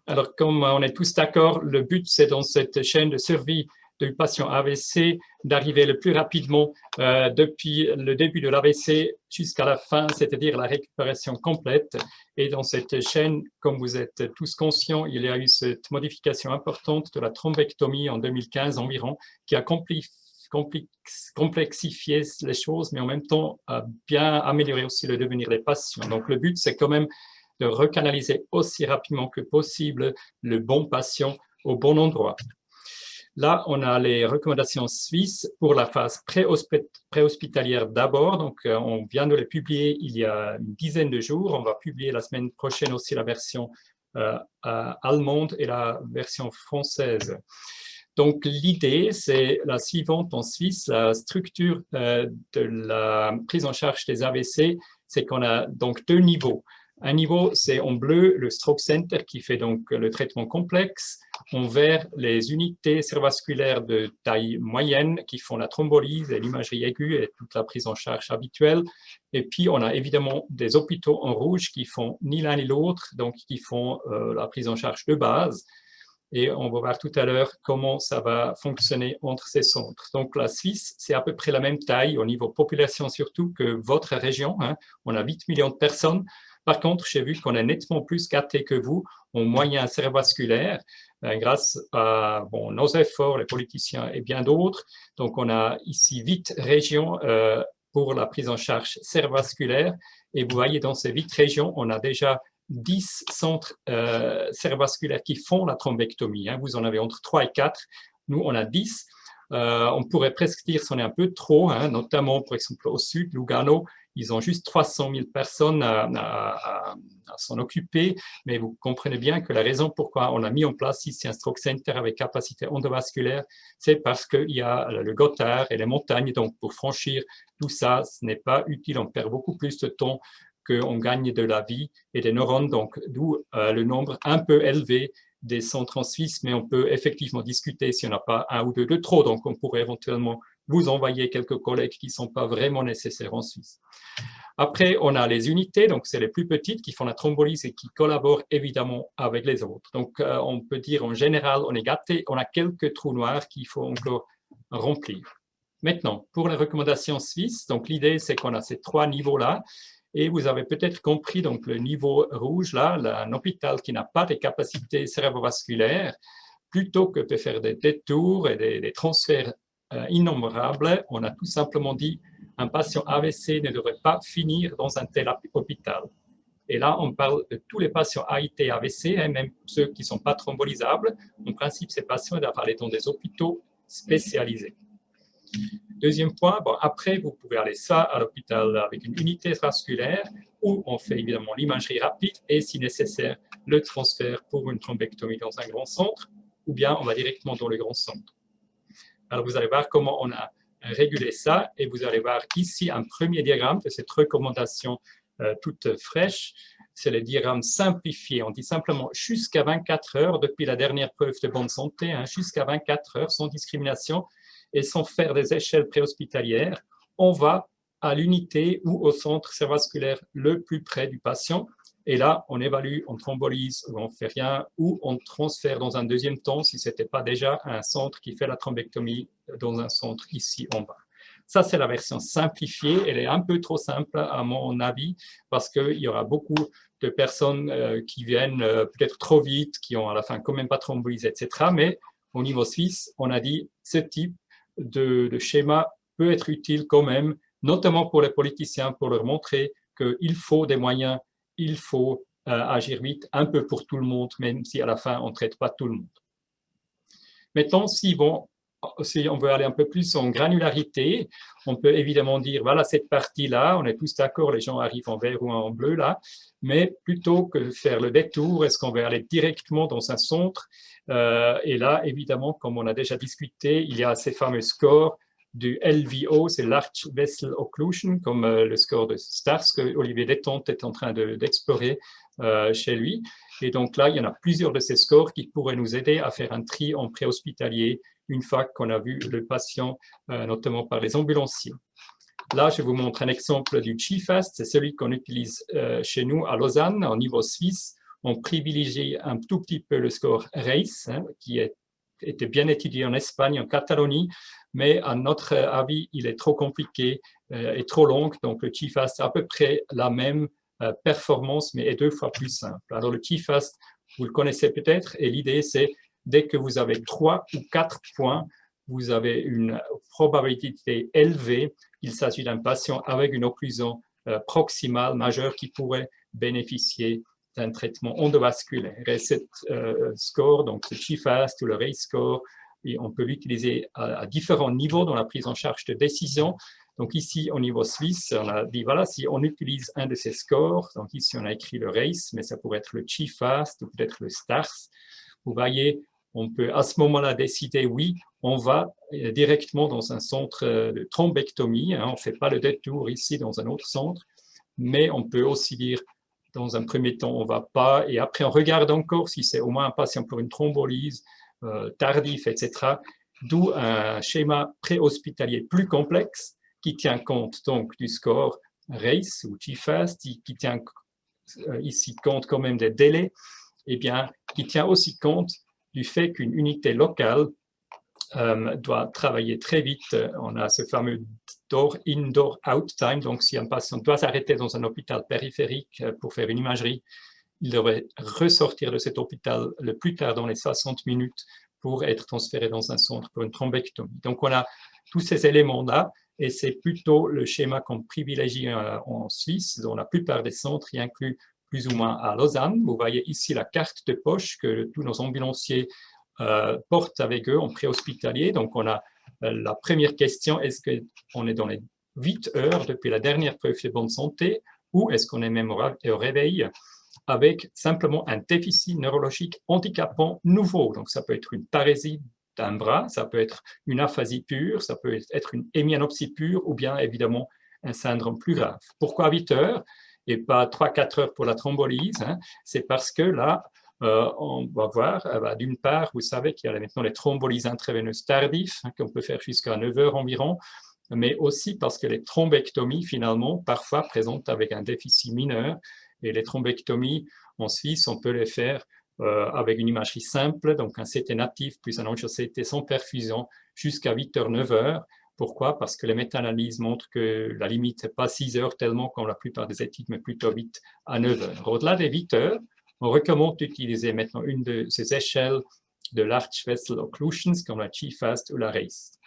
Alors, comme on est tous d'accord, le but, c'est dans cette chaîne de survie du patient AVC d'arriver le plus rapidement depuis le début de l'AVC jusqu'à la fin, c'est-à-dire la récupération complète. Et dans cette chaîne, comme vous êtes tous conscients, il y a eu cette modification importante de la thrombectomie en 2015 environ, qui a complexifier les choses, mais en même temps bien améliorer aussi le devenir des patients. Donc le but, c'est quand même de recanaliser aussi rapidement que possible le bon patient au bon endroit. Là, on a les recommandations suisses pour la phase préhospitalière d'abord. Donc, on vient de les publier il y a une dizaine de jours. On va publier la semaine prochaine aussi la version allemande et la version française. Donc, l'idée, c'est la suivante en Suisse. La structure de la prise en charge des AVC, c'est qu'on a donc deux niveaux. Un niveau, c'est en bleu, le Stroke Center qui fait donc le traitement complexe. En vert, les unités cérebrovasculaires de taille moyenne qui font la thrombolyse et l'imagerie aiguë et toute la prise en charge habituelle. Et puis, on a évidemment des hôpitaux en rouge qui font ni l'un ni l'autre, donc qui font la prise en charge de base. Et on va voir tout à l'heure comment ça va fonctionner entre ces centres. Donc, la Suisse, c'est à peu près la même taille au niveau population surtout que votre région. Hein. On a 8 millions de personnes. Par contre, j'ai vu qu'on est nettement plus gâté que vous en moyens cérebrovasculaires grâce à nos efforts, les politiciens et bien d'autres. Donc, on a ici 8 régions pour la prise en charge cérebrovasculaire. Et vous voyez, dans ces 8 régions, on a déjà 10 centres cérebrovasculaires qui font la thrombectomie. Hein. Vous en avez entre 3 et 4. Nous, on a 10. On pourrait presque dire qu'on est un peu trop, hein, notamment, par exemple, au sud, Lugano, ils ont juste 300 000 personnes à s'en occuper, mais vous comprenez bien que la raison pourquoi on a mis en place ici un stroke center avec capacité endovasculaire, c'est parce qu'il y a le Gothard et les montagnes, donc pour franchir tout ça, ce n'est pas utile, on perd beaucoup plus de temps qu'on gagne de la vie et des neurones, donc d'où le nombre un peu élevé des centres en Suisse, mais on peut effectivement discuter si on n'a pas un ou deux de trop, donc on pourrait éventuellement vous envoyer quelques collègues qui ne sont pas vraiment nécessaires en Suisse. Après, on a les unités, donc c'est les plus petites qui font la thrombolyse et qui collaborent évidemment avec les autres. Donc, on peut dire en général, on est gâté, on a quelques trous noirs qu'il faut encore remplir. Maintenant, pour les recommandations suisses, donc l'idée c'est qu'on a ces 3 niveaux-là, et vous avez peut-être compris, donc le niveau rouge, là, un hôpital qui n'a pas de capacités cérébrovasculaires, plutôt que de faire des détours et des transferts innombrables, on a tout simplement dit un patient AVC ne devrait pas finir dans un tel hôpital. Et là, on parle de tous les patients AIT AVC, hein, même ceux qui ne sont pas thrombolisables. En principe, ces patients doivent aller dans des hôpitaux spécialisés. Deuxième point, après, vous pouvez aller ça à l'hôpital avec une unité vasculaire où on fait évidemment l'imagerie rapide et, si nécessaire, le transfert pour une thrombectomie dans un grand centre, ou bien on va directement dans le grand centre. Alors, vous allez voir comment on a régulé ça et vous allez voir ici un premier diagramme de cette recommandation toute fraîche. C'est le diagramme simplifié. On dit simplement jusqu'à 24 heures depuis la dernière preuve de bonne santé, hein, jusqu'à 24 heures sans discrimination et sans faire des échelles préhospitalières, on va à l'unité ou au centre cérebrovasculaire le plus près du patient. Et là, on évalue, on thrombolyse ou on ne fait rien, ou on transfère dans un deuxième temps si ce n'était pas déjà un centre qui fait la thrombectomie dans un centre ici en bas. Ça, c'est la version simplifiée. Elle est un peu trop simple à mon avis parce qu'il y aura beaucoup de personnes qui viennent peut-être trop vite, qui ont à la fin quand même pas thrombolysé, etc. Mais au niveau suisse, on a dit ce type de schéma peut être utile quand même, notamment pour les politiciens, pour leur montrer qu'il faut des moyens, il faut agir vite, un peu pour tout le monde, même si à la fin, on ne traite pas tout le monde. Maintenant, si on veut aller un peu plus en granularité, on peut évidemment dire, voilà, cette partie-là, on est tous d'accord, les gens arrivent en vert ou en bleu, là, mais plutôt que de faire le détour, est-ce qu'on va aller directement dans un centre? Et là, évidemment, comme on a déjà discuté, il y a ces fameux scores du LVO, c'est Large Vessel Occlusion, comme le score de STARS que Olivier Détente est en train d'explorer chez lui. Et donc là, il y en a plusieurs de ces scores qui pourraient nous aider à faire un tri en préhospitalier une fois qu'on a vu le patient, notamment par les ambulanciers. Là, je vous montre un exemple du GFAST, c'est celui qu'on utilise chez nous à Lausanne, au niveau suisse. On privilégie un tout petit peu le score RACE, hein, qui était bien étudié en Espagne, en Catalogne, mais à notre avis, il est trop compliqué et trop long, donc le GFAST a à peu près la même performance, mais est 2 fois plus simple. Alors le GFAST, vous le connaissez peut-être, et l'idée c'est dès que vous avez 3 ou 4 points, vous avez une probabilité élevée qu'il s'agit d'un patient avec une occlusion proximale majeure qui pourrait bénéficier un traitement endovasculaire. Et cette score, donc ce GFAST ou le RACE score, et on peut l'utiliser à différents niveaux dans la prise en charge de décision. Donc ici, au niveau suisse, on a dit, voilà, si on utilise un de ces scores, donc ici on a écrit le RACE, mais ça pourrait être le GFAST ou peut-être le STARS. Vous voyez, on peut à ce moment-là décider, oui, on va directement dans un centre de thrombectomie, hein, on ne fait pas le détour ici dans un autre centre, mais on peut aussi dire, dans un premier temps, on ne va pas, et après on regarde encore si c'est au moins un patient pour une thrombolyse tardif, etc. D'où un schéma préhospitalier plus complexe qui tient compte donc du score RACE ou GFAST, qui tient ici compte quand même des délais, et bien qui tient aussi compte du fait qu'une unité locale doit travailler très vite. On a ce fameux door-in, door-out time. Donc, si un patient doit s'arrêter dans un hôpital périphérique pour faire une imagerie, il devrait ressortir de cet hôpital le plus tard dans les 60 minutes pour être transféré dans un centre pour une thrombectomie. Donc, on a tous ces éléments-là et c'est plutôt le schéma qu'on privilégie en Suisse, dans la plupart des centres, y inclut plus ou moins à Lausanne. Vous voyez ici la carte de poche que tous nos ambulanciers portent avec eux en préhospitalier. Donc, on a la première question, est-ce qu'on est dans les 8 heures depuis la dernière preuve de bonne santé ou est-ce qu'on est même au réveil avec simplement un déficit neurologique handicapant nouveau. Donc, ça peut être une parésie d'un bras, ça peut être une aphasie pure, ça peut être une hémianopsie pure ou bien évidemment un syndrome plus grave. Pourquoi 8 heures et pas 3-4 heures pour la thrombolyse, hein? C'est parce que là, on va voir, d'une part, vous savez qu'il y a maintenant les thrombolyses intraveineuses tardives, hein, qu'on peut faire jusqu'à 9 heures environ, mais aussi parce que les thrombectomies, finalement, parfois présentent avec un déficit mineur. Et les thrombectomies, en Suisse, on peut les faire avec une imagerie simple, donc un CT natif plus un angio-CT sans perfusion jusqu'à 8 heures, 9 heures. Pourquoi? Parce que les méta-analyses montrent que la limite n'est pas 6 heures tellement comme la plupart des études, mais plutôt 8 à 9 heures. Au-delà des 8 heures, on recommande d'utiliser maintenant une de ces échelles de Large Vessel Occlusions comme la GFAST ou la RACE.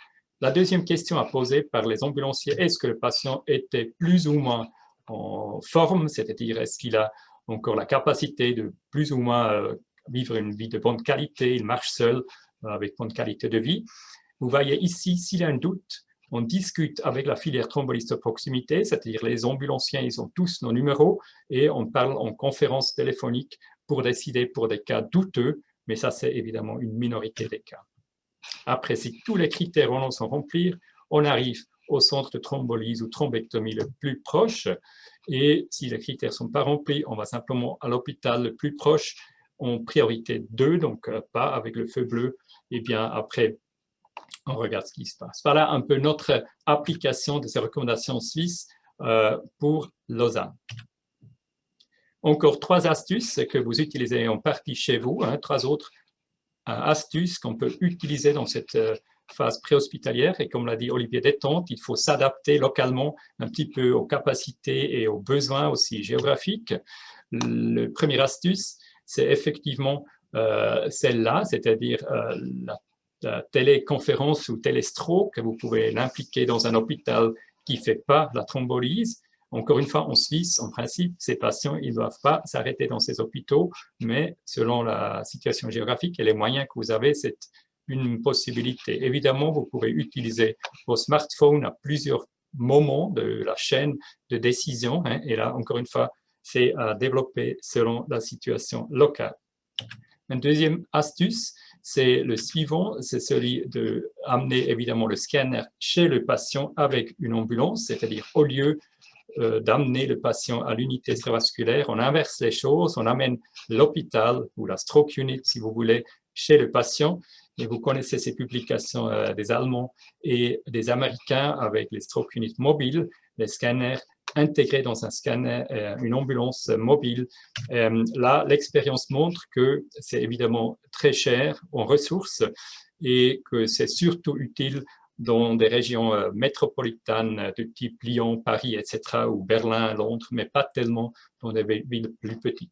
La deuxième question à poser par les ambulanciers, est-ce que le patient était plus ou moins en forme, c'est-à-dire est-ce qu'il a encore la capacité de plus ou moins vivre une vie de bonne qualité, il marche seul avec bonne qualité de vie. Vous voyez ici, s'il y a un doute, on discute avec la filière thrombolyse de proximité, c'est-à-dire les ambulanciens, ils ont tous nos numéros et on parle en conférence téléphonique pour décider pour des cas douteux, mais ça c'est évidemment une minorité des cas. Après, si tous les critères sont remplis, on arrive au centre de thrombolyse ou thrombectomie le plus proche. Et si les critères ne sont pas remplis, on va simplement à l'hôpital le plus proche en priorité 2, donc pas avec le feu bleu. Et bien après, on regarde ce qui se passe. Voilà un peu notre application de ces recommandations suisses pour Lausanne. Encore 3 astuces que vous utilisez en partie chez vous, hein, 3 autres astuces qu'on peut utiliser dans cette phase préhospitalière. Et comme l'a dit Olivier Détente, il faut s'adapter localement un petit peu aux capacités et aux besoins aussi géographiques. Le première astuce, c'est effectivement celle-là, c'est-à-dire la téléconférence ou télestro, que vous pouvez l'impliquer dans un hôpital qui ne fait pas la thrombolyse. Encore une fois, en Suisse, en principe, ces patients ils ne doivent pas s'arrêter dans ces hôpitaux, mais selon la situation géographique et les moyens que vous avez, c'est une possibilité. Évidemment, vous pouvez utiliser vos smartphones à plusieurs moments de la chaîne de décision, hein, et là, encore une fois, c'est à développer selon la situation locale. Une deuxième astuce, c'est le suivant, c'est celui d'amener évidemment le scanner chez le patient avec une ambulance, c'est-à-dire au lieu d'amener le patient à l'unité cérebrovasculaire, on inverse les choses, on amène l'hôpital ou la stroke unit, si vous voulez, chez le patient. Et vous connaissez ces publications des Allemands et des Américains avec les stroke units mobiles, les scanners intégrés dans un scanner, une ambulance mobile. Là, l'expérience montre que c'est évidemment très cher en ressources et que c'est surtout utile dans des régions métropolitaines de type Lyon, Paris, etc., ou Berlin, Londres, mais pas tellement dans des villes plus petites.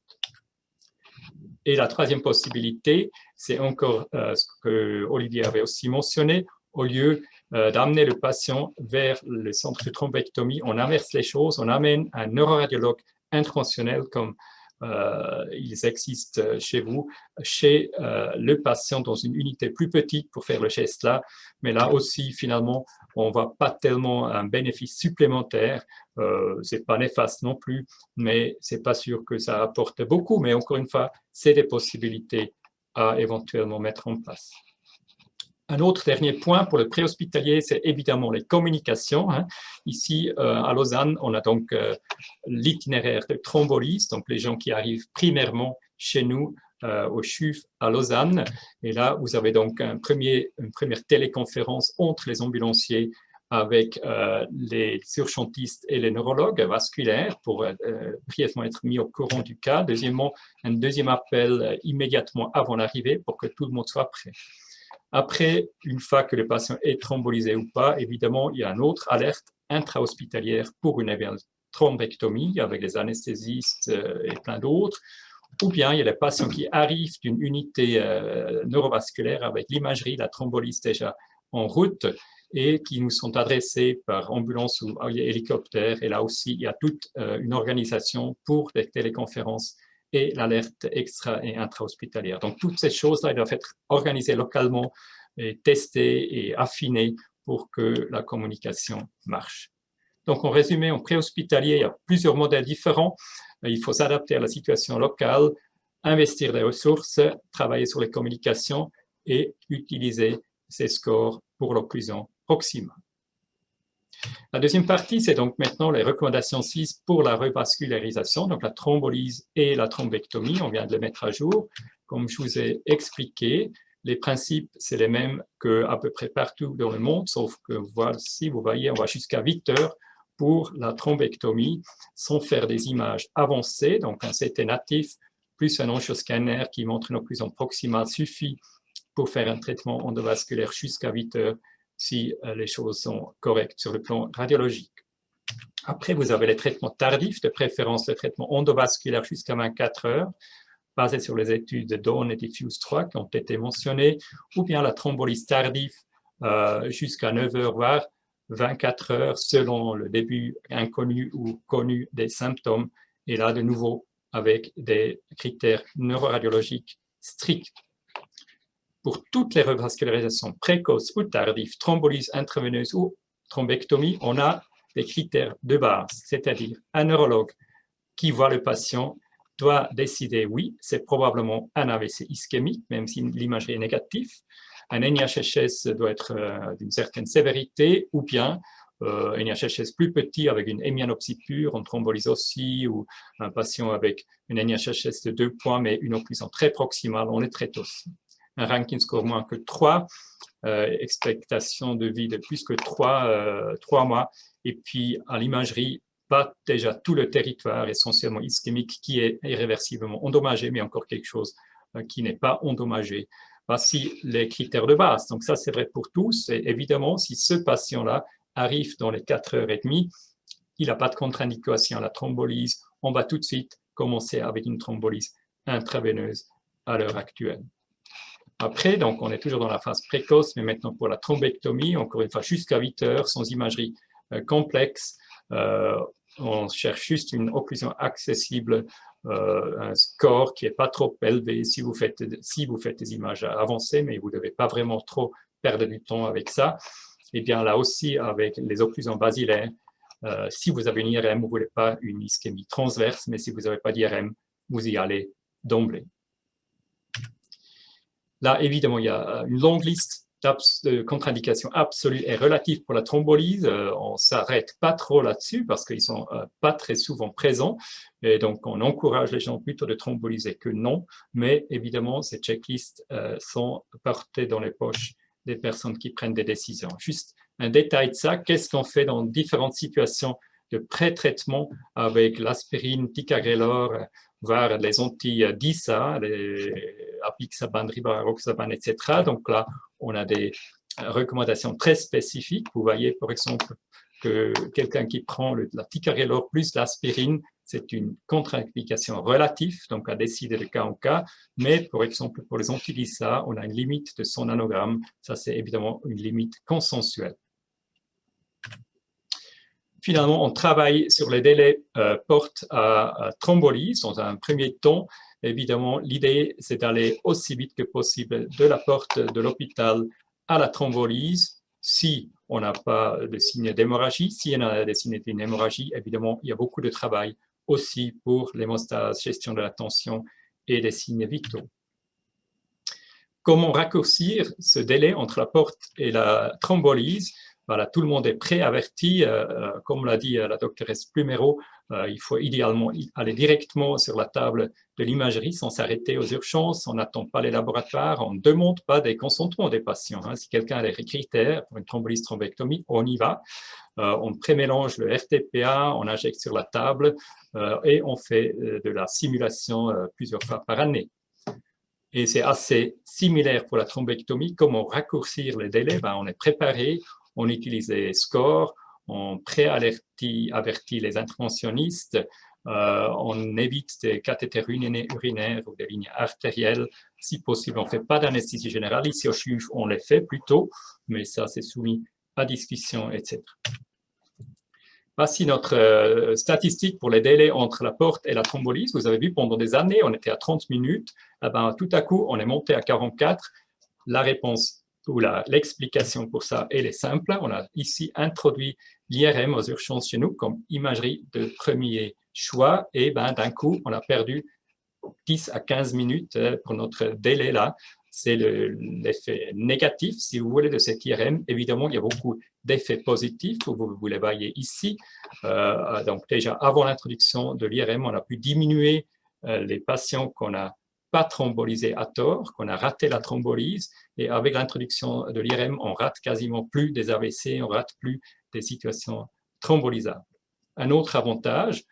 Et la troisième possibilité, c'est encore ce que Olivier avait aussi mentionné, au lieu d'amener le patient vers le centre de thrombectomie, on inverse les choses, on amène un neuroradiologue interventionnel comme ils existent chez vous, chez le patient dans une unité plus petite pour faire le geste là. Mais là aussi, finalement, on ne voit pas tellement un bénéfice supplémentaire. Ce n'est pas néfaste non plus, mais ce n'est pas sûr que ça apporte beaucoup. Mais encore une fois, c'est des possibilités à éventuellement mettre en place. Un autre dernier point pour le préhospitalier, c'est évidemment les communications. Ici, à Lausanne, on a donc l'itinéraire de thrombolyse, donc les gens qui arrivent primairement chez nous au CHUV à Lausanne. Et là, vous avez donc une première téléconférence entre les ambulanciers avec les urgentistes et les neurologues vasculaires pour brièvement être mis au courant du cas. Deuxièmement, un deuxième appel immédiatement avant l'arrivée pour que tout le monde soit prêt. Après, une fois que le patient est thrombolysé ou pas, évidemment, il y a une autre alerte intra-hospitalière pour une thrombectomie avec les anesthésistes et plein d'autres. Ou bien, il y a les patients qui arrivent d'une unité neurovasculaire avec l'imagerie, la thrombolyse déjà en route et qui nous sont adressés par ambulance ou hélicoptère. Et là aussi, il y a toute une organisation pour des téléconférences et l'alerte extra- et intra-hospitalière. Donc, toutes ces choses-là doivent être organisées localement, et testées et affinées pour que la communication marche. Donc, en résumé, en préhospitalier, il y a plusieurs modèles différents. Il faut s'adapter à la situation locale, investir des ressources, travailler sur les communications et utiliser ces scores pour l'occlusion proximale. La deuxième partie, c'est donc maintenant les recommandations 6 pour la revascularisation, donc la thrombolyse et la thrombectomie. On vient de les mettre à jour. Comme je vous ai expliqué, les principes, c'est les mêmes qu'à peu près partout dans le monde, sauf que si vous voyez, on va jusqu'à 8 heures pour la thrombectomie sans faire des images avancées, donc un CT natif plus un angioscanner qui montre une occlusion proximale suffit pour faire un traitement endovasculaire jusqu'à 8 heures si les choses sont correctes sur le plan radiologique. Après, vous avez les traitements tardifs, de préférence le traitement endovasculaire jusqu'à 24 heures, basé sur les études de Dawn et Diffuse 3 qui ont été mentionnées, ou bien la thrombolyse tardive jusqu'à 9 heures, voire 24 heures, selon le début inconnu ou connu des symptômes, et là, de nouveau, avec des critères neuroradiologiques stricts. Pour toutes les revascularisations précoces ou tardives, thrombolyse intraveineuse ou thrombectomie, on a des critères de base, c'est-à-dire un neurologue qui voit le patient doit décider, oui, c'est probablement un AVC ischémique, même si l'imagerie est négative. Un NIHSS doit être d'une certaine sévérité, ou bien un NIHSS plus petit avec une hémianopsie pure, en thrombolyse aussi, ou un patient avec une NIHSS de 2 points, mais une occlusion très proximale, on les traite aussi. Un ranking score moins que 3, expectation de vie de plus que 3 mois, et puis à l'imagerie, pas déjà tout le territoire essentiellement ischémique qui est irréversiblement endommagé, mais encore quelque chose qui n'est pas endommagé. Voici les critères de base. Donc ça, c'est vrai pour tous. Et évidemment, si ce patient-là arrive dans les 4h30, il n'a pas de contre-indication à la thrombolyse, on va tout de suite commencer avec une thrombolyse intraveineuse à l'heure actuelle. Après, donc, on est toujours dans la phase précoce, mais maintenant pour la thrombectomie, encore une fois, jusqu'à 8 heures, sans imagerie complexe, on cherche juste une occlusion accessible, un score qui n'est pas trop élevé si vous faites des images avancées, mais vous ne devez pas vraiment trop perdre du temps avec ça. Et bien là aussi, avec les occlusions basilaires, si vous avez une IRM, vous ne voulez pas une ischémie transverse, mais si vous n'avez pas d'IRM, vous y allez d'emblée. Là, évidemment, il y a une longue liste de contre-indications absolues et relatives pour la thrombolyse. On ne s'arrête pas trop là-dessus parce qu'ils ne sont pas très souvent présents. Et donc, on encourage les gens plutôt de thrombolyser que non. Mais évidemment, ces checklists sont portées dans les poches des personnes qui prennent des décisions. Juste un détail de ça, qu'est-ce qu'on fait dans différentes situations de pré-traitement avec l'aspirine, ticagrelor, voire les anti-DISA, les apixaban, rivaroxaban, etc. Donc là, on a des recommandations très spécifiques. Vous voyez, par exemple, que quelqu'un qui prend la ticagrelor plus l'aspirine, c'est une contre-indication relative, donc à décider de cas en cas. Mais, par exemple, pour les anti-DISA, on a une limite de 100 nanogrammes. Ça, c'est évidemment une limite consensuelle. Finalement, on travaille sur les délais porte à thrombolyse. Dans un premier temps, évidemment, l'idée, c'est d'aller aussi vite que possible de la porte de l'hôpital à la thrombolyse. Si on n'a pas de signe d'hémorragie, si on a des signes d'une hémorragie, évidemment, il y a beaucoup de travail aussi pour l'hémostase, gestion de la tension et des signes vitaux. Comment raccourcir ce délai entre la porte et la thrombolyse? Voilà, tout le monde est préaverti. Comme l'a dit la doctoresse Plumero, il faut idéalement aller directement sur la table de l'imagerie sans s'arrêter aux urgences. On n'attend pas les laboratoires, on ne demande pas des consentements des patients. Si quelqu'un a les critères pour une thrombolyse thrombectomie, on y va. On prémélange le RTPA, on injecte sur la table et on fait de la simulation plusieurs fois par année. Et c'est assez similaire pour la thrombectomie. Comment raccourcir les délais? On est préparé, on utilise les scores, on préavertit les interventionnistes, on évite des cathéters urinaires ou des lignes artérielles. Si possible, on ne fait pas d'anesthésie générale. Ici au CHUV, on les fait plutôt, mais ça, c'est soumis à discussion, etc. Voici notre statistique pour les délais entre la porte et la thrombolyse. Vous avez vu, pendant des années, on était à 30 minutes. Tout à coup, on est monté à 44. La réponse ou l'explication pour ça, elle est simple. On a ici introduit l'IRM aux urgences chez nous comme imagerie de premier choix. Et d'un coup, on a perdu 10 à 15 minutes pour notre délai là. C'est l'effet négatif, si vous voulez, de cette IRM. Évidemment, il y a beaucoup d'effets positifs, vous les voyez ici. Donc déjà, avant l'introduction de l'IRM, on a pu diminuer les patients qu'on n'a pas thrombolisés à tort, qu'on a raté la thrombolyse. Et avec l'introduction de l'IRM, on rate quasiment plus des AVC, on rate plus des situations thrombolisables. Un autre avantage,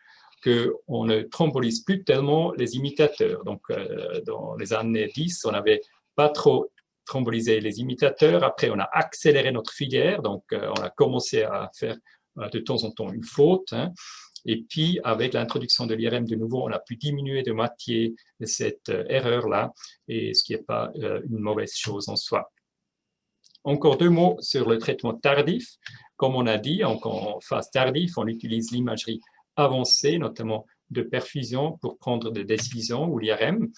qu'on ne thrombolise plus tellement les imitateurs. Donc, dans les années 10, on n'avait pas trop thrombolisé les imitateurs. Après, on a accéléré notre filière. Donc, on a commencé à faire de temps en temps une faute. Et puis, avec l'introduction de l'IRM de nouveau, on a pu diminuer de moitié cette erreur-là, et ce qui n'est pas une mauvaise chose en soi. Encore 2 mots sur le traitement tardif. Comme on a dit, en phase tardive, on utilise l'imagerie avancée, notamment de perfusion, pour prendre des décisions, ou l'IRM.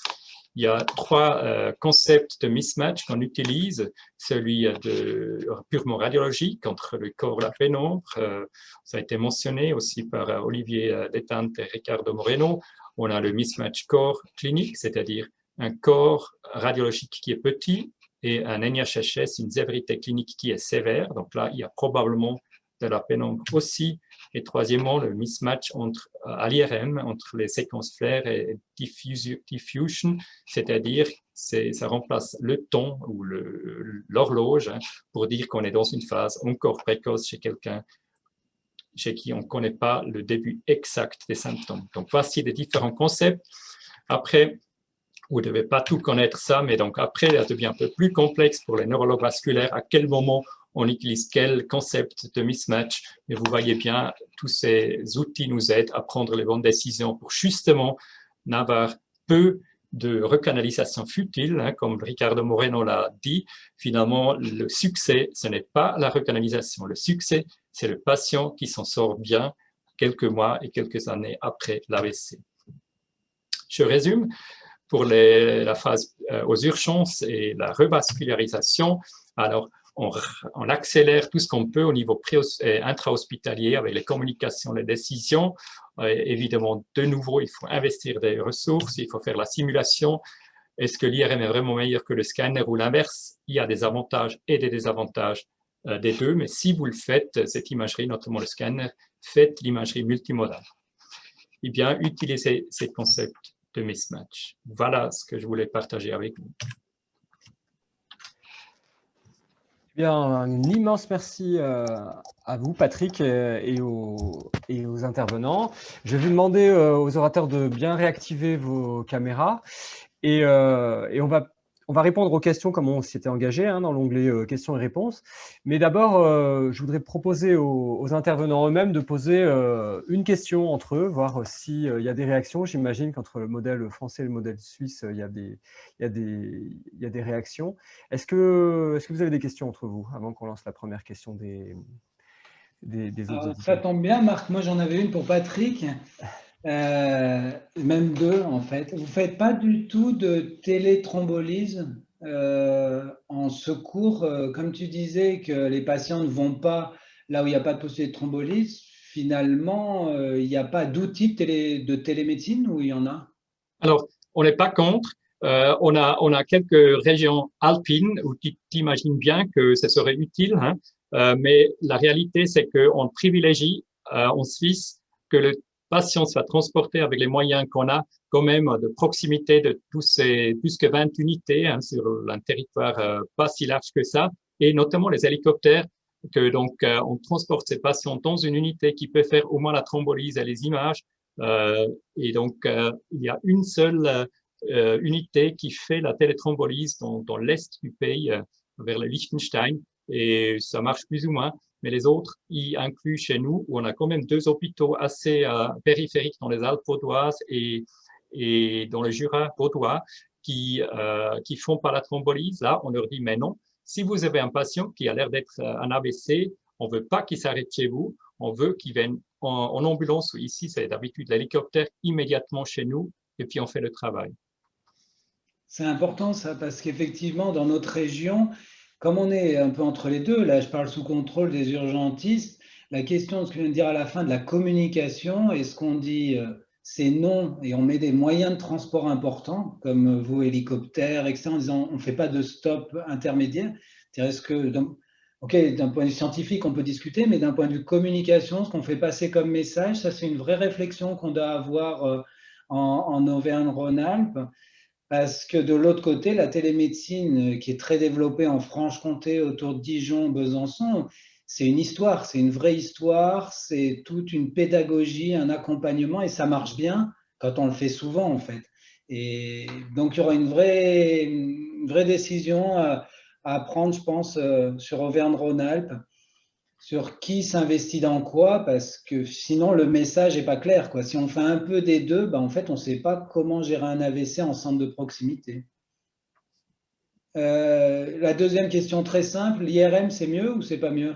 Il y a 3 concepts de mismatch qu'on utilise, celui purement radiologique entre le corps et la pénombre, ça a été mentionné aussi par Olivier Détente et Ricardo Moreno. On a le mismatch corps clinique, c'est-à-dire un corps radiologique qui est petit et un NIHSS, une sévérité clinique qui est sévère. Donc là, il y a probablement de la pénombre aussi. Et troisièmement, le mismatch à l'IRM entre les séquences flair et diffusion, c'est-à-dire ça remplace le temps ou l'horloge pour dire qu'on est dans une phase encore précoce chez quelqu'un chez qui on ne connaît pas le début exact des symptômes. Donc voici les différents concepts. Après, vous ne devez pas tout connaître ça, mais donc après, ça devient un peu plus complexe pour les neurologues vasculaires, à quel moment on utilise quel concept de mismatch. Mais vous voyez bien, tous ces outils nous aident à prendre les bonnes décisions pour justement n'avoir peu de recanalisation futile, comme Ricardo Moreno l'a dit. Finalement, le succès, ce n'est pas la recanalisation. Le succès, c'est le patient qui s'en sort bien quelques mois et quelques années après l'AVC. Je résume. Pour la phase aux urgences et la revascularisation, alors on accélère tout ce qu'on peut au niveau intra-hospitalier avec les communications, les décisions. Évidemment, de nouveau, il faut investir des ressources, il faut faire la simulation. Est-ce que l'IRM est vraiment meilleur que le scanner ou l'inverse? Il y a des avantages et des désavantages des deux, mais si vous le faites, cette imagerie, notamment le scanner, faites l'imagerie multimodale. Eh bien, utilisez ces concepts de mismatch. Voilà ce que je voulais partager avec vous. Bien, un immense merci à vous, Patrick, et aux intervenants. Je vais vous demander aux orateurs de bien réactiver vos caméras et on va répondre aux questions comme on s'était engagé dans l'onglet questions et réponses. Mais d'abord, je voudrais proposer aux intervenants eux-mêmes de poser une question entre eux, voir s'il y a des réactions. J'imagine qu'entre le modèle français et le modèle suisse, il y a des réactions. Est-ce que vous avez des questions entre vous avant qu'on lance la première question des autres auditeurs. Ça tombe bien, Marc. Moi, j'en avais une pour Patrick. Même deux, en fait. Vous ne faites pas du tout de téléthrombolyse en secours, comme tu disais que les patients ne vont pas là où il n'y a pas de possibilité de thrombolyse. Finalement, il n'y a pas d'outils de télémédecine ou il y en a? Alors, on n'est pas contre. On a quelques régions alpines où tu t'imagines bien que ce serait utile, hein, mais la réalité, c'est qu'on privilégie en Suisse que le patient soit transporté avec les moyens qu'on a quand même de proximité de tous ces plus que 20 unités hein, sur un territoire pas si large que ça, et notamment les hélicoptères, que donc on transporte ces patients dans une unité qui peut faire au moins la thrombolyse et les images. Et donc, il y a une seule unité qui fait la téléthrombolyse dans l'est du pays, vers le Liechtenstein, et ça marche plus ou moins. Mais les autres y incluent chez nous, où on a quand même 2 hôpitaux assez périphériques dans les Alpes vaudoises et dans le Jura vaudois qui font pas la thrombolyse. Là, on leur dit, mais non, si vous avez un patient qui a l'air d'être un AVC, on veut pas qu'il s'arrête chez vous, on veut qu'il vienne en ambulance, ou ici c'est d'habitude l'hélicoptère, immédiatement chez nous, et puis on fait le travail. C'est important ça, parce qu'effectivement, dans notre région, comme on est un peu entre les deux, là je parle sous contrôle des urgentistes, la question de ce que je viens de dire à la fin de la communication, est-ce qu'on dit c'est non et on met des moyens de transport importants, comme vos hélicoptères, etc., en disant on ne fait pas de stop intermédiaire. Est-ce que, ok, d'un point de vue scientifique, on peut discuter, mais d'un point de vue communication, ce qu'on fait passer comme message, ça c'est une vraie réflexion qu'on doit avoir en Auvergne-Rhône-Alpes. Parce que de l'autre côté, la télémédecine qui est très développée en Franche-Comté, autour de Dijon, Besançon, c'est une histoire, c'est une vraie histoire, c'est toute une pédagogie, un accompagnement, et ça marche bien quand on le fait souvent, en fait. Et donc, il y aura une vraie décision à prendre, je pense, sur Auvergne-Rhône-Alpes, sur qui s'investit dans quoi, parce que sinon le message n'est pas clair, quoi. Si on fait un peu des deux, en fait, on ne sait pas comment gérer un AVC en centre de proximité. La deuxième question très simple, l'IRM, c'est mieux ou c'est pas mieux?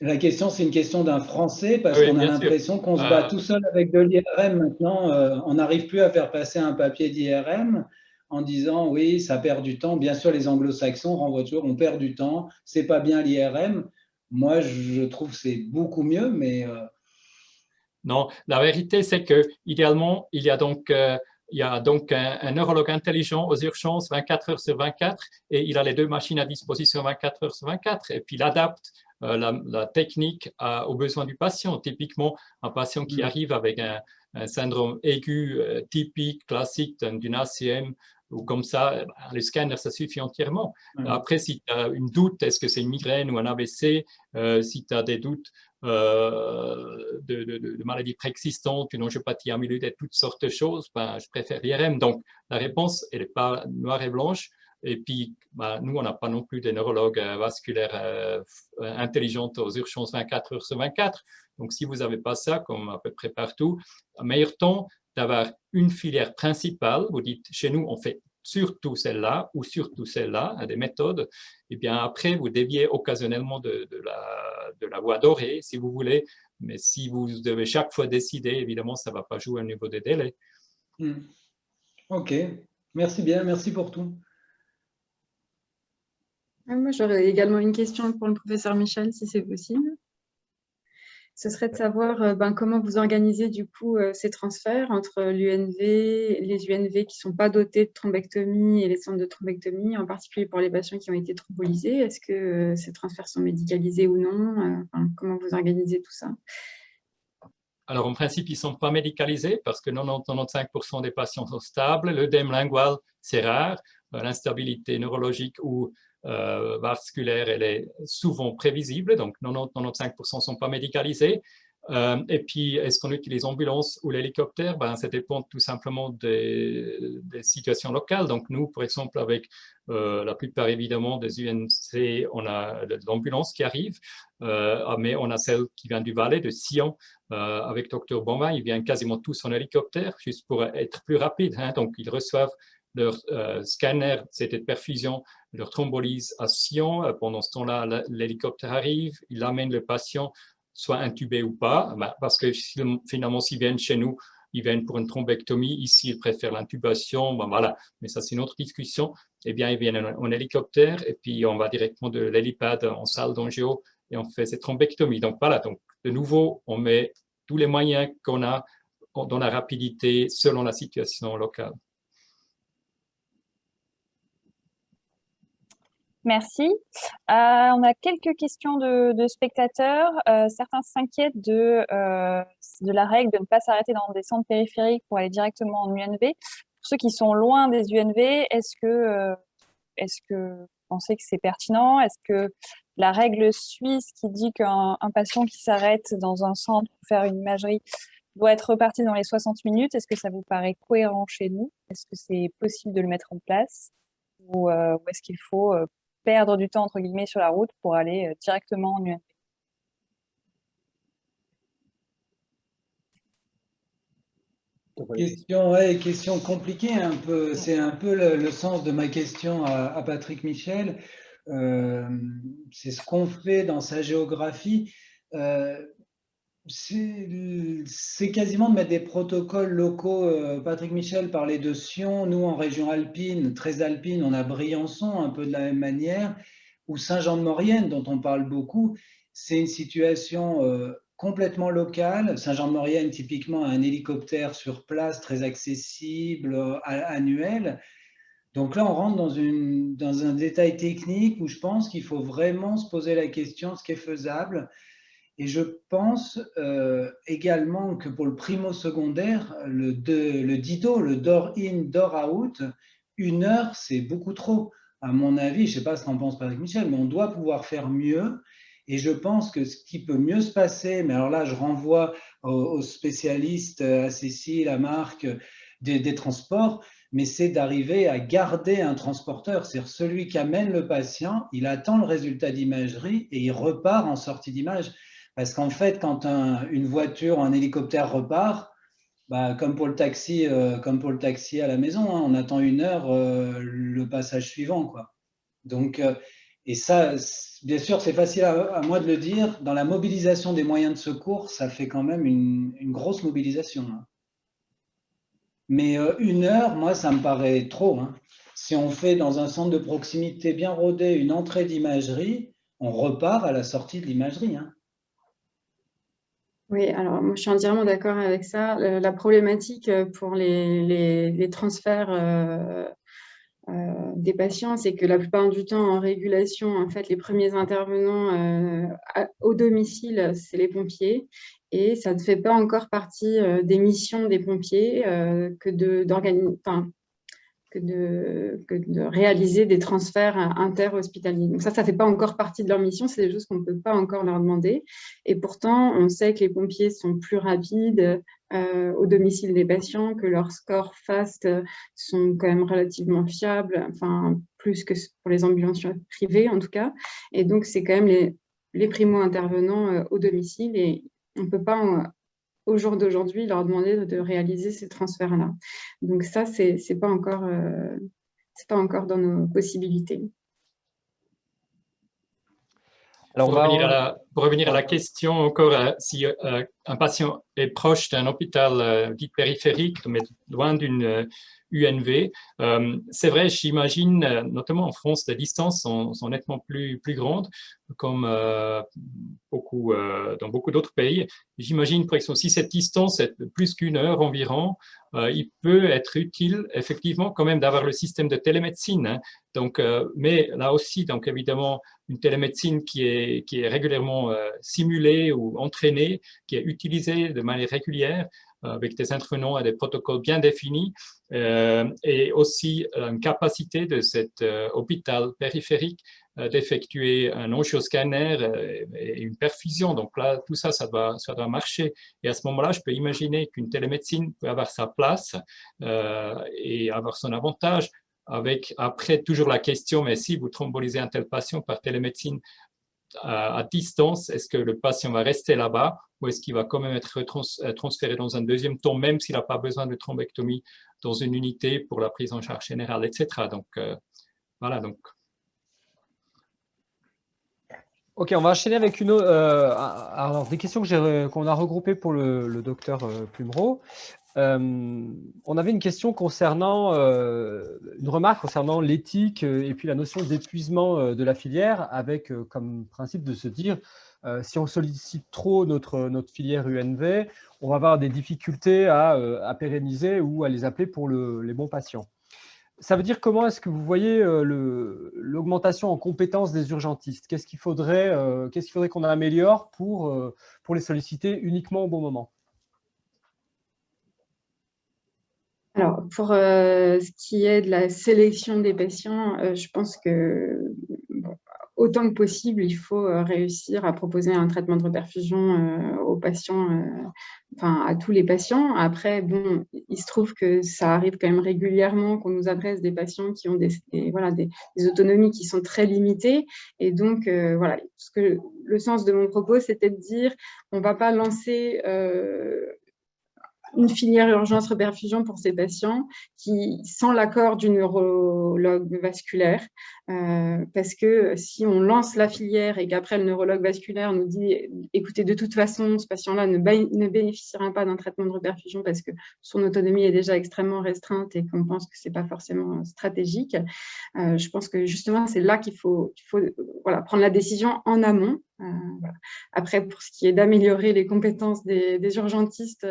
La question, c'est une question d'un Français, parce qu'on a l'impression qu'on se bat tout seul avec de l'IRM maintenant. On n'arrive plus à faire passer un papier d'IRM en disant oui, ça perd du temps. Bien sûr, les anglo-saxons renvoient toujours, on perd du temps, c'est pas bien l'IRM. Moi, je trouve que c'est beaucoup mieux, mais… Non, la vérité, c'est que idéalement, il y a donc un neurologue intelligent aux urgences 24 heures sur 24 et il a les 2 machines à disposition 24 heures sur 24 et puis il adapte la technique aux besoins du patient. Typiquement, un patient qui arrive avec un syndrome aigu typique, classique d'une ACM ou comme ça, le scanner, ça suffit entièrement. Après, si tu as une doute, est-ce que c'est une migraine ou un AVC, si tu as des doutes de maladies préexistantes, une angiopathie amyloïde et toutes sortes de choses, je préfère l'IRM. Donc, la réponse, elle n'est pas noire et blanche. Et puis, nous, on n'a pas non plus des neurologues vasculaires intelligents aux urgences 24 heures sur 24. Donc, si vous n'avez pas ça, comme à peu près partout, un meilleur temps d'avoir une filière principale. Vous dites, chez nous, on fait surtout celle-là ou surtout celle-là, des méthodes. Et bien après, vous déviez occasionnellement de la voie dorée, si vous voulez. Mais si vous devez chaque fois décider, évidemment, ça ne va pas jouer au niveau des délais. Ok, merci bien, merci pour tout. Moi, j'aurais également une question pour le professeur Michel, si c'est possible. Ce serait de savoir comment vous organisez du coup ces transferts entre l'UNV, les UNV qui ne sont pas dotés de thrombectomie et les centres de thrombectomie, en particulier pour les patients qui ont été thrombolysés. Est-ce que ces transferts sont médicalisés ou non? Comment vous organisez tout ça? Alors, en principe, ils ne sont pas médicalisés parce que 90-95% des patients sont stables. L'œdème lingual, c'est rare. L'instabilité neurologique ou vasculaire, elle est souvent prévisible, donc 90-95% ne sont pas médicalisés. Et puis, est-ce qu'on utilise l'ambulance ou l'hélicoptère? Ça dépend tout simplement des situations locales. Donc, nous, par exemple, avec la plupart, évidemment, des UNC, on a l'ambulance qui arrive, mais on a celle qui vient du Valais, de Sion, avec Dr Bonvin. Ils viennent quasiment tous en hélicoptère, juste pour être plus rapide. Donc, ils reçoivent leur scanner, c'était de perfusion, leur thrombolyse à Sion. Pendant ce temps-là, l'hélicoptère arrive, il amène le patient soit intubés ou pas, parce que finalement, s'ils viennent chez nous, ils viennent pour une thrombectomie, ici, ils préfèrent l'intubation, voilà, mais ça, c'est une autre discussion. Eh bien, ils viennent en hélicoptère et puis on va directement de l'hélipad en salle d'angio et on fait cette thrombectomie. Donc, voilà, donc, de nouveau, on met tous les moyens qu'on a dans la rapidité selon la situation locale. Merci. On a quelques questions de spectateurs. Certains s'inquiètent de la règle de ne pas s'arrêter dans des centres périphériques pour aller directement en UNV. Pour ceux qui sont loin des UNV, est-ce que vous pensez que c'est pertinent? Est-ce que la règle suisse qui dit qu'un patient qui s'arrête dans un centre pour faire une imagerie doit être reparti dans les 60 minutes, est-ce que ça vous paraît cohérent chez nous? Est-ce que c'est possible de le mettre en place? Ou est-ce qu'il faut perdre du temps, entre guillemets, sur la route pour aller directement en UNV? Question compliquée un peu. C'est un peu le sens de ma question à Patrick Michel. C'est ce qu'on fait dans sa géographie. C'est quasiment de mettre des protocoles locaux. Patrick Michel parlait de Sion. Nous, en région alpine, très alpine, on a Briançon, un peu de la même manière, ou Saint-Jean-de-Maurienne, dont on parle beaucoup. C'est une situation complètement locale. Saint-Jean-de-Maurienne, typiquement, a un hélicoptère sur place, très accessible, annuel. Donc là, on rentre dans un détail technique où je pense qu'il faut vraiment se poser la question de ce qui est faisable. Et je pense également que pour le primo-secondaire, le DIDO, le door-in, door-out, 1 heure, c'est beaucoup trop. À mon avis, je ne sais pas ce qu'en pense Patrick Michel, mais on doit pouvoir faire mieux. Et je pense que ce qui peut mieux se passer, mais alors là, je renvoie aux spécialistes, à Cécile, à Marc, des transports, mais c'est d'arriver à garder un transporteur, c'est-à-dire celui qui amène le patient, il attend le résultat d'imagerie et il repart en sortie d'image. Parce qu'en fait, quand une voiture, un hélicoptère repart, comme pour le taxi à la maison, hein, on attend 1 heure le passage suivant, quoi. Donc, et ça, bien sûr, c'est facile à moi de le dire. Dans la mobilisation des moyens de secours, ça fait quand même une grosse mobilisation, hein. Mais 1 heure, moi, ça me paraît trop, hein. Si on fait dans un centre de proximité bien rodé une entrée d'imagerie, on repart à la sortie de l'imagerie, hein. Oui, alors moi je suis entièrement d'accord avec ça. La problématique pour les transferts des patients, c'est que la plupart du temps en régulation, en fait, les premiers intervenants au domicile, c'est les pompiers. Et ça ne fait pas encore partie des missions des pompiers que de réaliser des transferts interhospitaliers. Donc ça ne fait pas encore partie de leur mission, c'est des choses qu'on ne peut pas encore leur demander. Et pourtant, on sait que les pompiers sont plus rapides au domicile des patients, que leurs scores FAST sont quand même relativement fiables, enfin plus que pour les ambulances privées en tout cas. Et donc, c'est quand même les primo-intervenants au domicile et on ne peut pas au jour d'aujourd'hui, leur demander de réaliser ces transferts-là. Donc ça, c'est pas encore dans nos possibilités. Alors, pour revenir à la question encore, si un patient est proche d'un hôpital dit périphérique, mais loin d'une UNV, c'est vrai, j'imagine, notamment en France, les distances sont nettement plus grandes, comme dans beaucoup d'autres pays. J'imagine, par exemple, si cette distance est de plus qu'1 heure environ, il peut être utile, effectivement, quand même d'avoir le système de télémédecine, hein. Donc, mais là aussi, donc évidemment, une télémédecine qui est régulièrement simulée ou entraînée, qui est utilisée de manière régulière, avec des intervenants et des protocoles bien définis, et aussi une capacité de cet hôpital périphérique d'effectuer un angioscanner et une perfusion. Donc là, tout ça, ça doit marcher. Et à ce moment-là, je peux imaginer qu'une télémédecine peut avoir sa place et avoir son avantage, avec après toujours la question, mais si vous thrombolisez un tel patient par télémédecine à distance, est-ce que le patient va rester là-bas ou est-ce qu'il va quand même être transféré dans un deuxième temps, même s'il n'a pas besoin de thrombectomie dans une unité pour la prise en charge générale, etc. Donc, voilà. Donc. Ok, on va enchaîner avec une autre. Alors, des questions qu'on a regroupées pour le docteur Plumereau. On avait une question concernant, une remarque concernant l'éthique et puis la notion d'épuisement de la filière, avec comme principe de se dire, si on sollicite trop notre filière UNV, on va avoir des difficultés à pérenniser ou à les appeler pour les bons patients. Ça veut dire comment est-ce que vous voyez l'augmentation en compétences des urgentistes? Qu'est-ce qu'il faudrait qu'on améliore pour les solliciter uniquement au bon moment? Alors, pour ce qui est de la sélection des patients, je pense que bon, autant que possible, il faut réussir à proposer un traitement de reperfusion aux patients, enfin à tous les patients. Après, bon, il se trouve que ça arrive quand même régulièrement qu'on nous adresse des patients qui ont des autonomies qui sont très limitées. Et donc, voilà, le sens de mon propos, c'était de dire, on ne va pas lancer une filière urgence-reperfusion pour ces patients qui, sans l'accord du neurologue vasculaire, parce que si on lance la filière et qu'après le neurologue vasculaire nous dit « écoutez, de toute façon, ce patient-là ne bénéficiera pas d'un traitement de reperfusion parce que son autonomie est déjà extrêmement restreinte et qu'on pense que ce n'est pas forcément stratégique », je pense que justement, c'est là qu'il faut voilà, prendre la décision en amont. Voilà. Après, pour ce qui est d'améliorer les compétences des urgentistes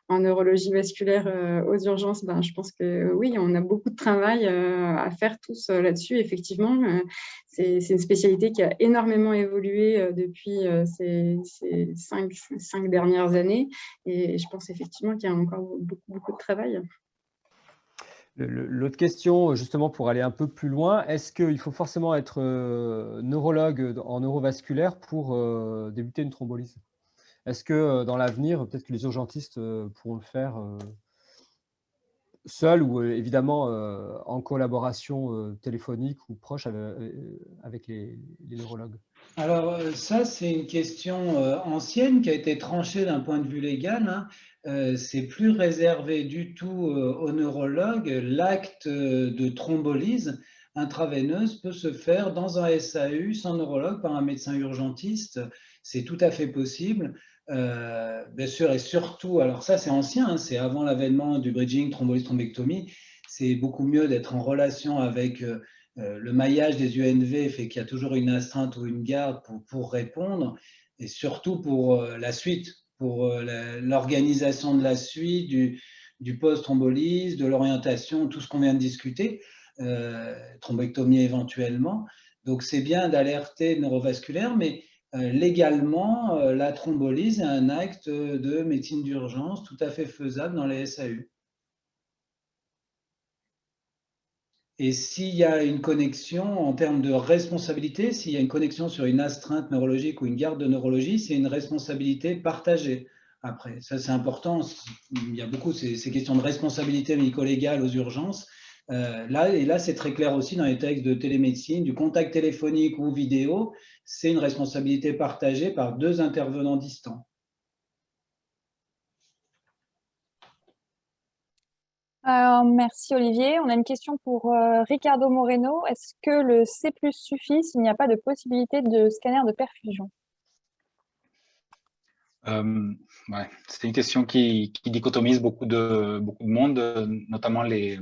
en neurologie vasculaire aux urgences, ben, je pense que oui, on a beaucoup de travail à faire tous là-dessus. Effectivement, c'est une spécialité qui a énormément évolué depuis ces 5 dernières années. Et je pense effectivement qu'il y a encore beaucoup de travail. L'autre question, justement, pour aller un peu plus loin, est-ce qu'il faut forcément être neurologue en neurovasculaire pour débuter une thrombolyse? Est-ce que dans l'avenir, peut-être que les urgentistes pourront le faire seuls ou évidemment en collaboration téléphonique ou proche avec les neurologues? Alors ça, c'est une question ancienne qui a été tranchée d'un point de vue légal, hein. C'est plus réservé du tout aux neurologues. L'acte de thrombolyse intraveineuse peut se faire dans un SAU sans neurologue par un médecin urgentiste. C'est tout à fait possible. Bien sûr, et surtout, alors ça c'est ancien, hein, c'est avant l'avènement du bridging thrombolyse-thrombectomie. C'est beaucoup mieux d'être en relation avec le maillage des UNV fait qu'il y a toujours une astreinte ou une garde pour répondre, et surtout pour la suite, pour l'organisation de la suite, du post-thrombolyse, de l'orientation, tout ce qu'on vient de discuter, thrombectomie éventuellement. Donc c'est bien d'alerter le neurovasculaire, mais légalement, la thrombolyse est un acte de médecine d'urgence tout à fait faisable dans les SAU. Et s'il y a une connexion en termes de responsabilité, s'il y a une connexion sur une astreinte neurologique ou une garde de neurologie, c'est une responsabilité partagée. Après, ça c'est important, il y a beaucoup ces questions de responsabilité médico-légale aux urgences. Là, c'est très clair aussi dans les textes de télémédecine, du contact téléphonique ou vidéo, c'est une responsabilité partagée par 2 intervenants distants. Alors, merci Olivier. On a une question pour Ricardo Moreno. Est-ce que le C+ suffit s'il n'y a pas de possibilité de scanner de perfusion? Ouais, c'est une question qui dichotomise beaucoup de monde, notamment les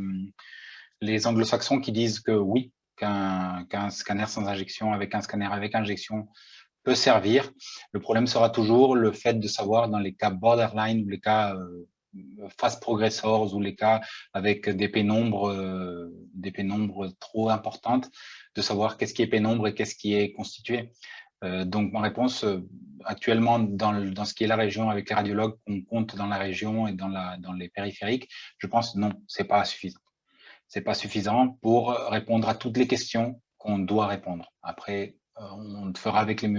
anglo-saxons qui disent que oui, qu'un scanner sans injection avec un scanner avec injection peut servir. Le problème sera toujours le fait de savoir dans les cas borderline ou les cas fast progressors ou les cas avec des pénombres trop importantes, de savoir qu'est-ce qui est pénombre et qu'est-ce qui est constitué. Donc, ma réponse, actuellement, dans ce qui est la région, avec les radiologues qu'on compte dans la région et dans les périphériques, je pense non, c'est pas suffisant. C'est pas suffisant pour répondre à toutes les questions qu'on doit répondre. Après, on le fera avec les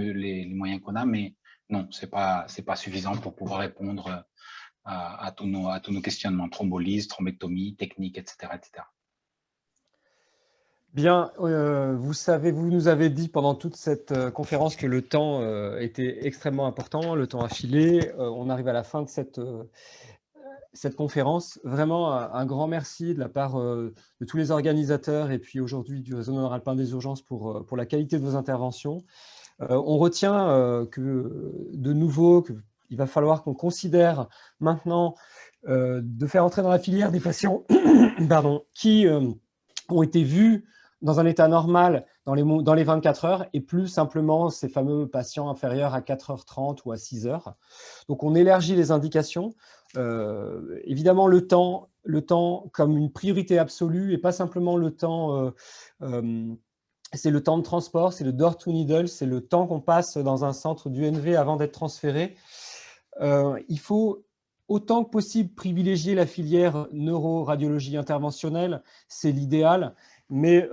moyens qu'on a, mais non, c'est pas suffisant pour pouvoir répondre à tous nos questionnements, thrombolyse, thrombectomie, technique, etc., etc. Bien, vous nous avez dit pendant toute cette conférence que le temps était extrêmement important, le temps a filé. On arrive à la fin de cette conférence. Vraiment, un grand merci de la part de tous les organisateurs et puis aujourd'hui du Réseau nord-alpin des urgences pour la qualité de vos interventions. On retient que, de nouveau, qu'il va falloir qu'on considère maintenant de faire entrer dans la filière des patients pardon, qui ont été vus dans un état normal dans les 24 heures et plus simplement ces fameux patients inférieurs à 4h30 ou à 6h. Donc, on élargit les indications. Évidemment, le temps comme une priorité absolue et pas simplement le temps, c'est le temps de transport, c'est le door to needle, c'est le temps qu'on passe dans un centre d'UNV avant d'être transféré. Il faut autant que possible privilégier la filière neuroradiologie interventionnelle, c'est l'idéal, mais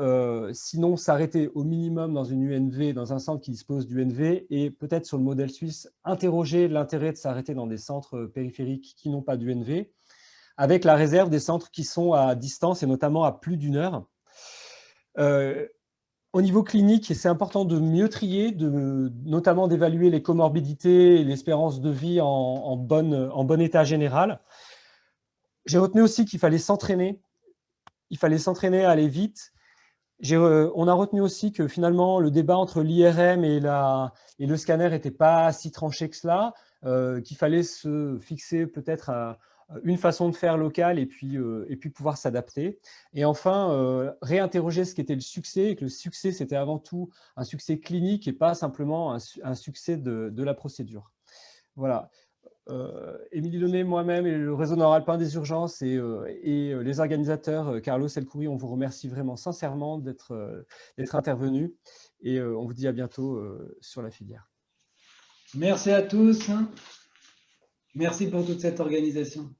sinon s'arrêter au minimum dans une UNV, dans un centre qui dispose d'UNV, et peut-être sur le modèle suisse, interroger l'intérêt de s'arrêter dans des centres périphériques qui n'ont pas d'UNV, avec la réserve des centres qui sont à distance et notamment à plus d'1 heure. Au niveau clinique, c'est important de mieux trier, notamment d'évaluer les comorbidités et l'espérance de vie en bon état général. J'ai retenu aussi qu'il fallait s'entraîner. Il fallait s'entraîner à aller vite. On a retenu aussi que finalement, le débat entre l'IRM et le scanner n'était pas si tranché que cela, qu'il fallait se fixer peut-être à une façon de faire locale et puis pouvoir s'adapter. Et enfin, réinterroger ce qu'était le succès, et que le succès, c'était avant tout un succès clinique et pas simplement un succès de la procédure. Voilà. Émilie Launay, moi-même et le réseau nord-alpin des urgences et les organisateurs, Carlos Elcoury, on vous remercie vraiment sincèrement d'être intervenus et on vous dit à bientôt sur la filière. Merci à tous. Merci pour toute cette organisation.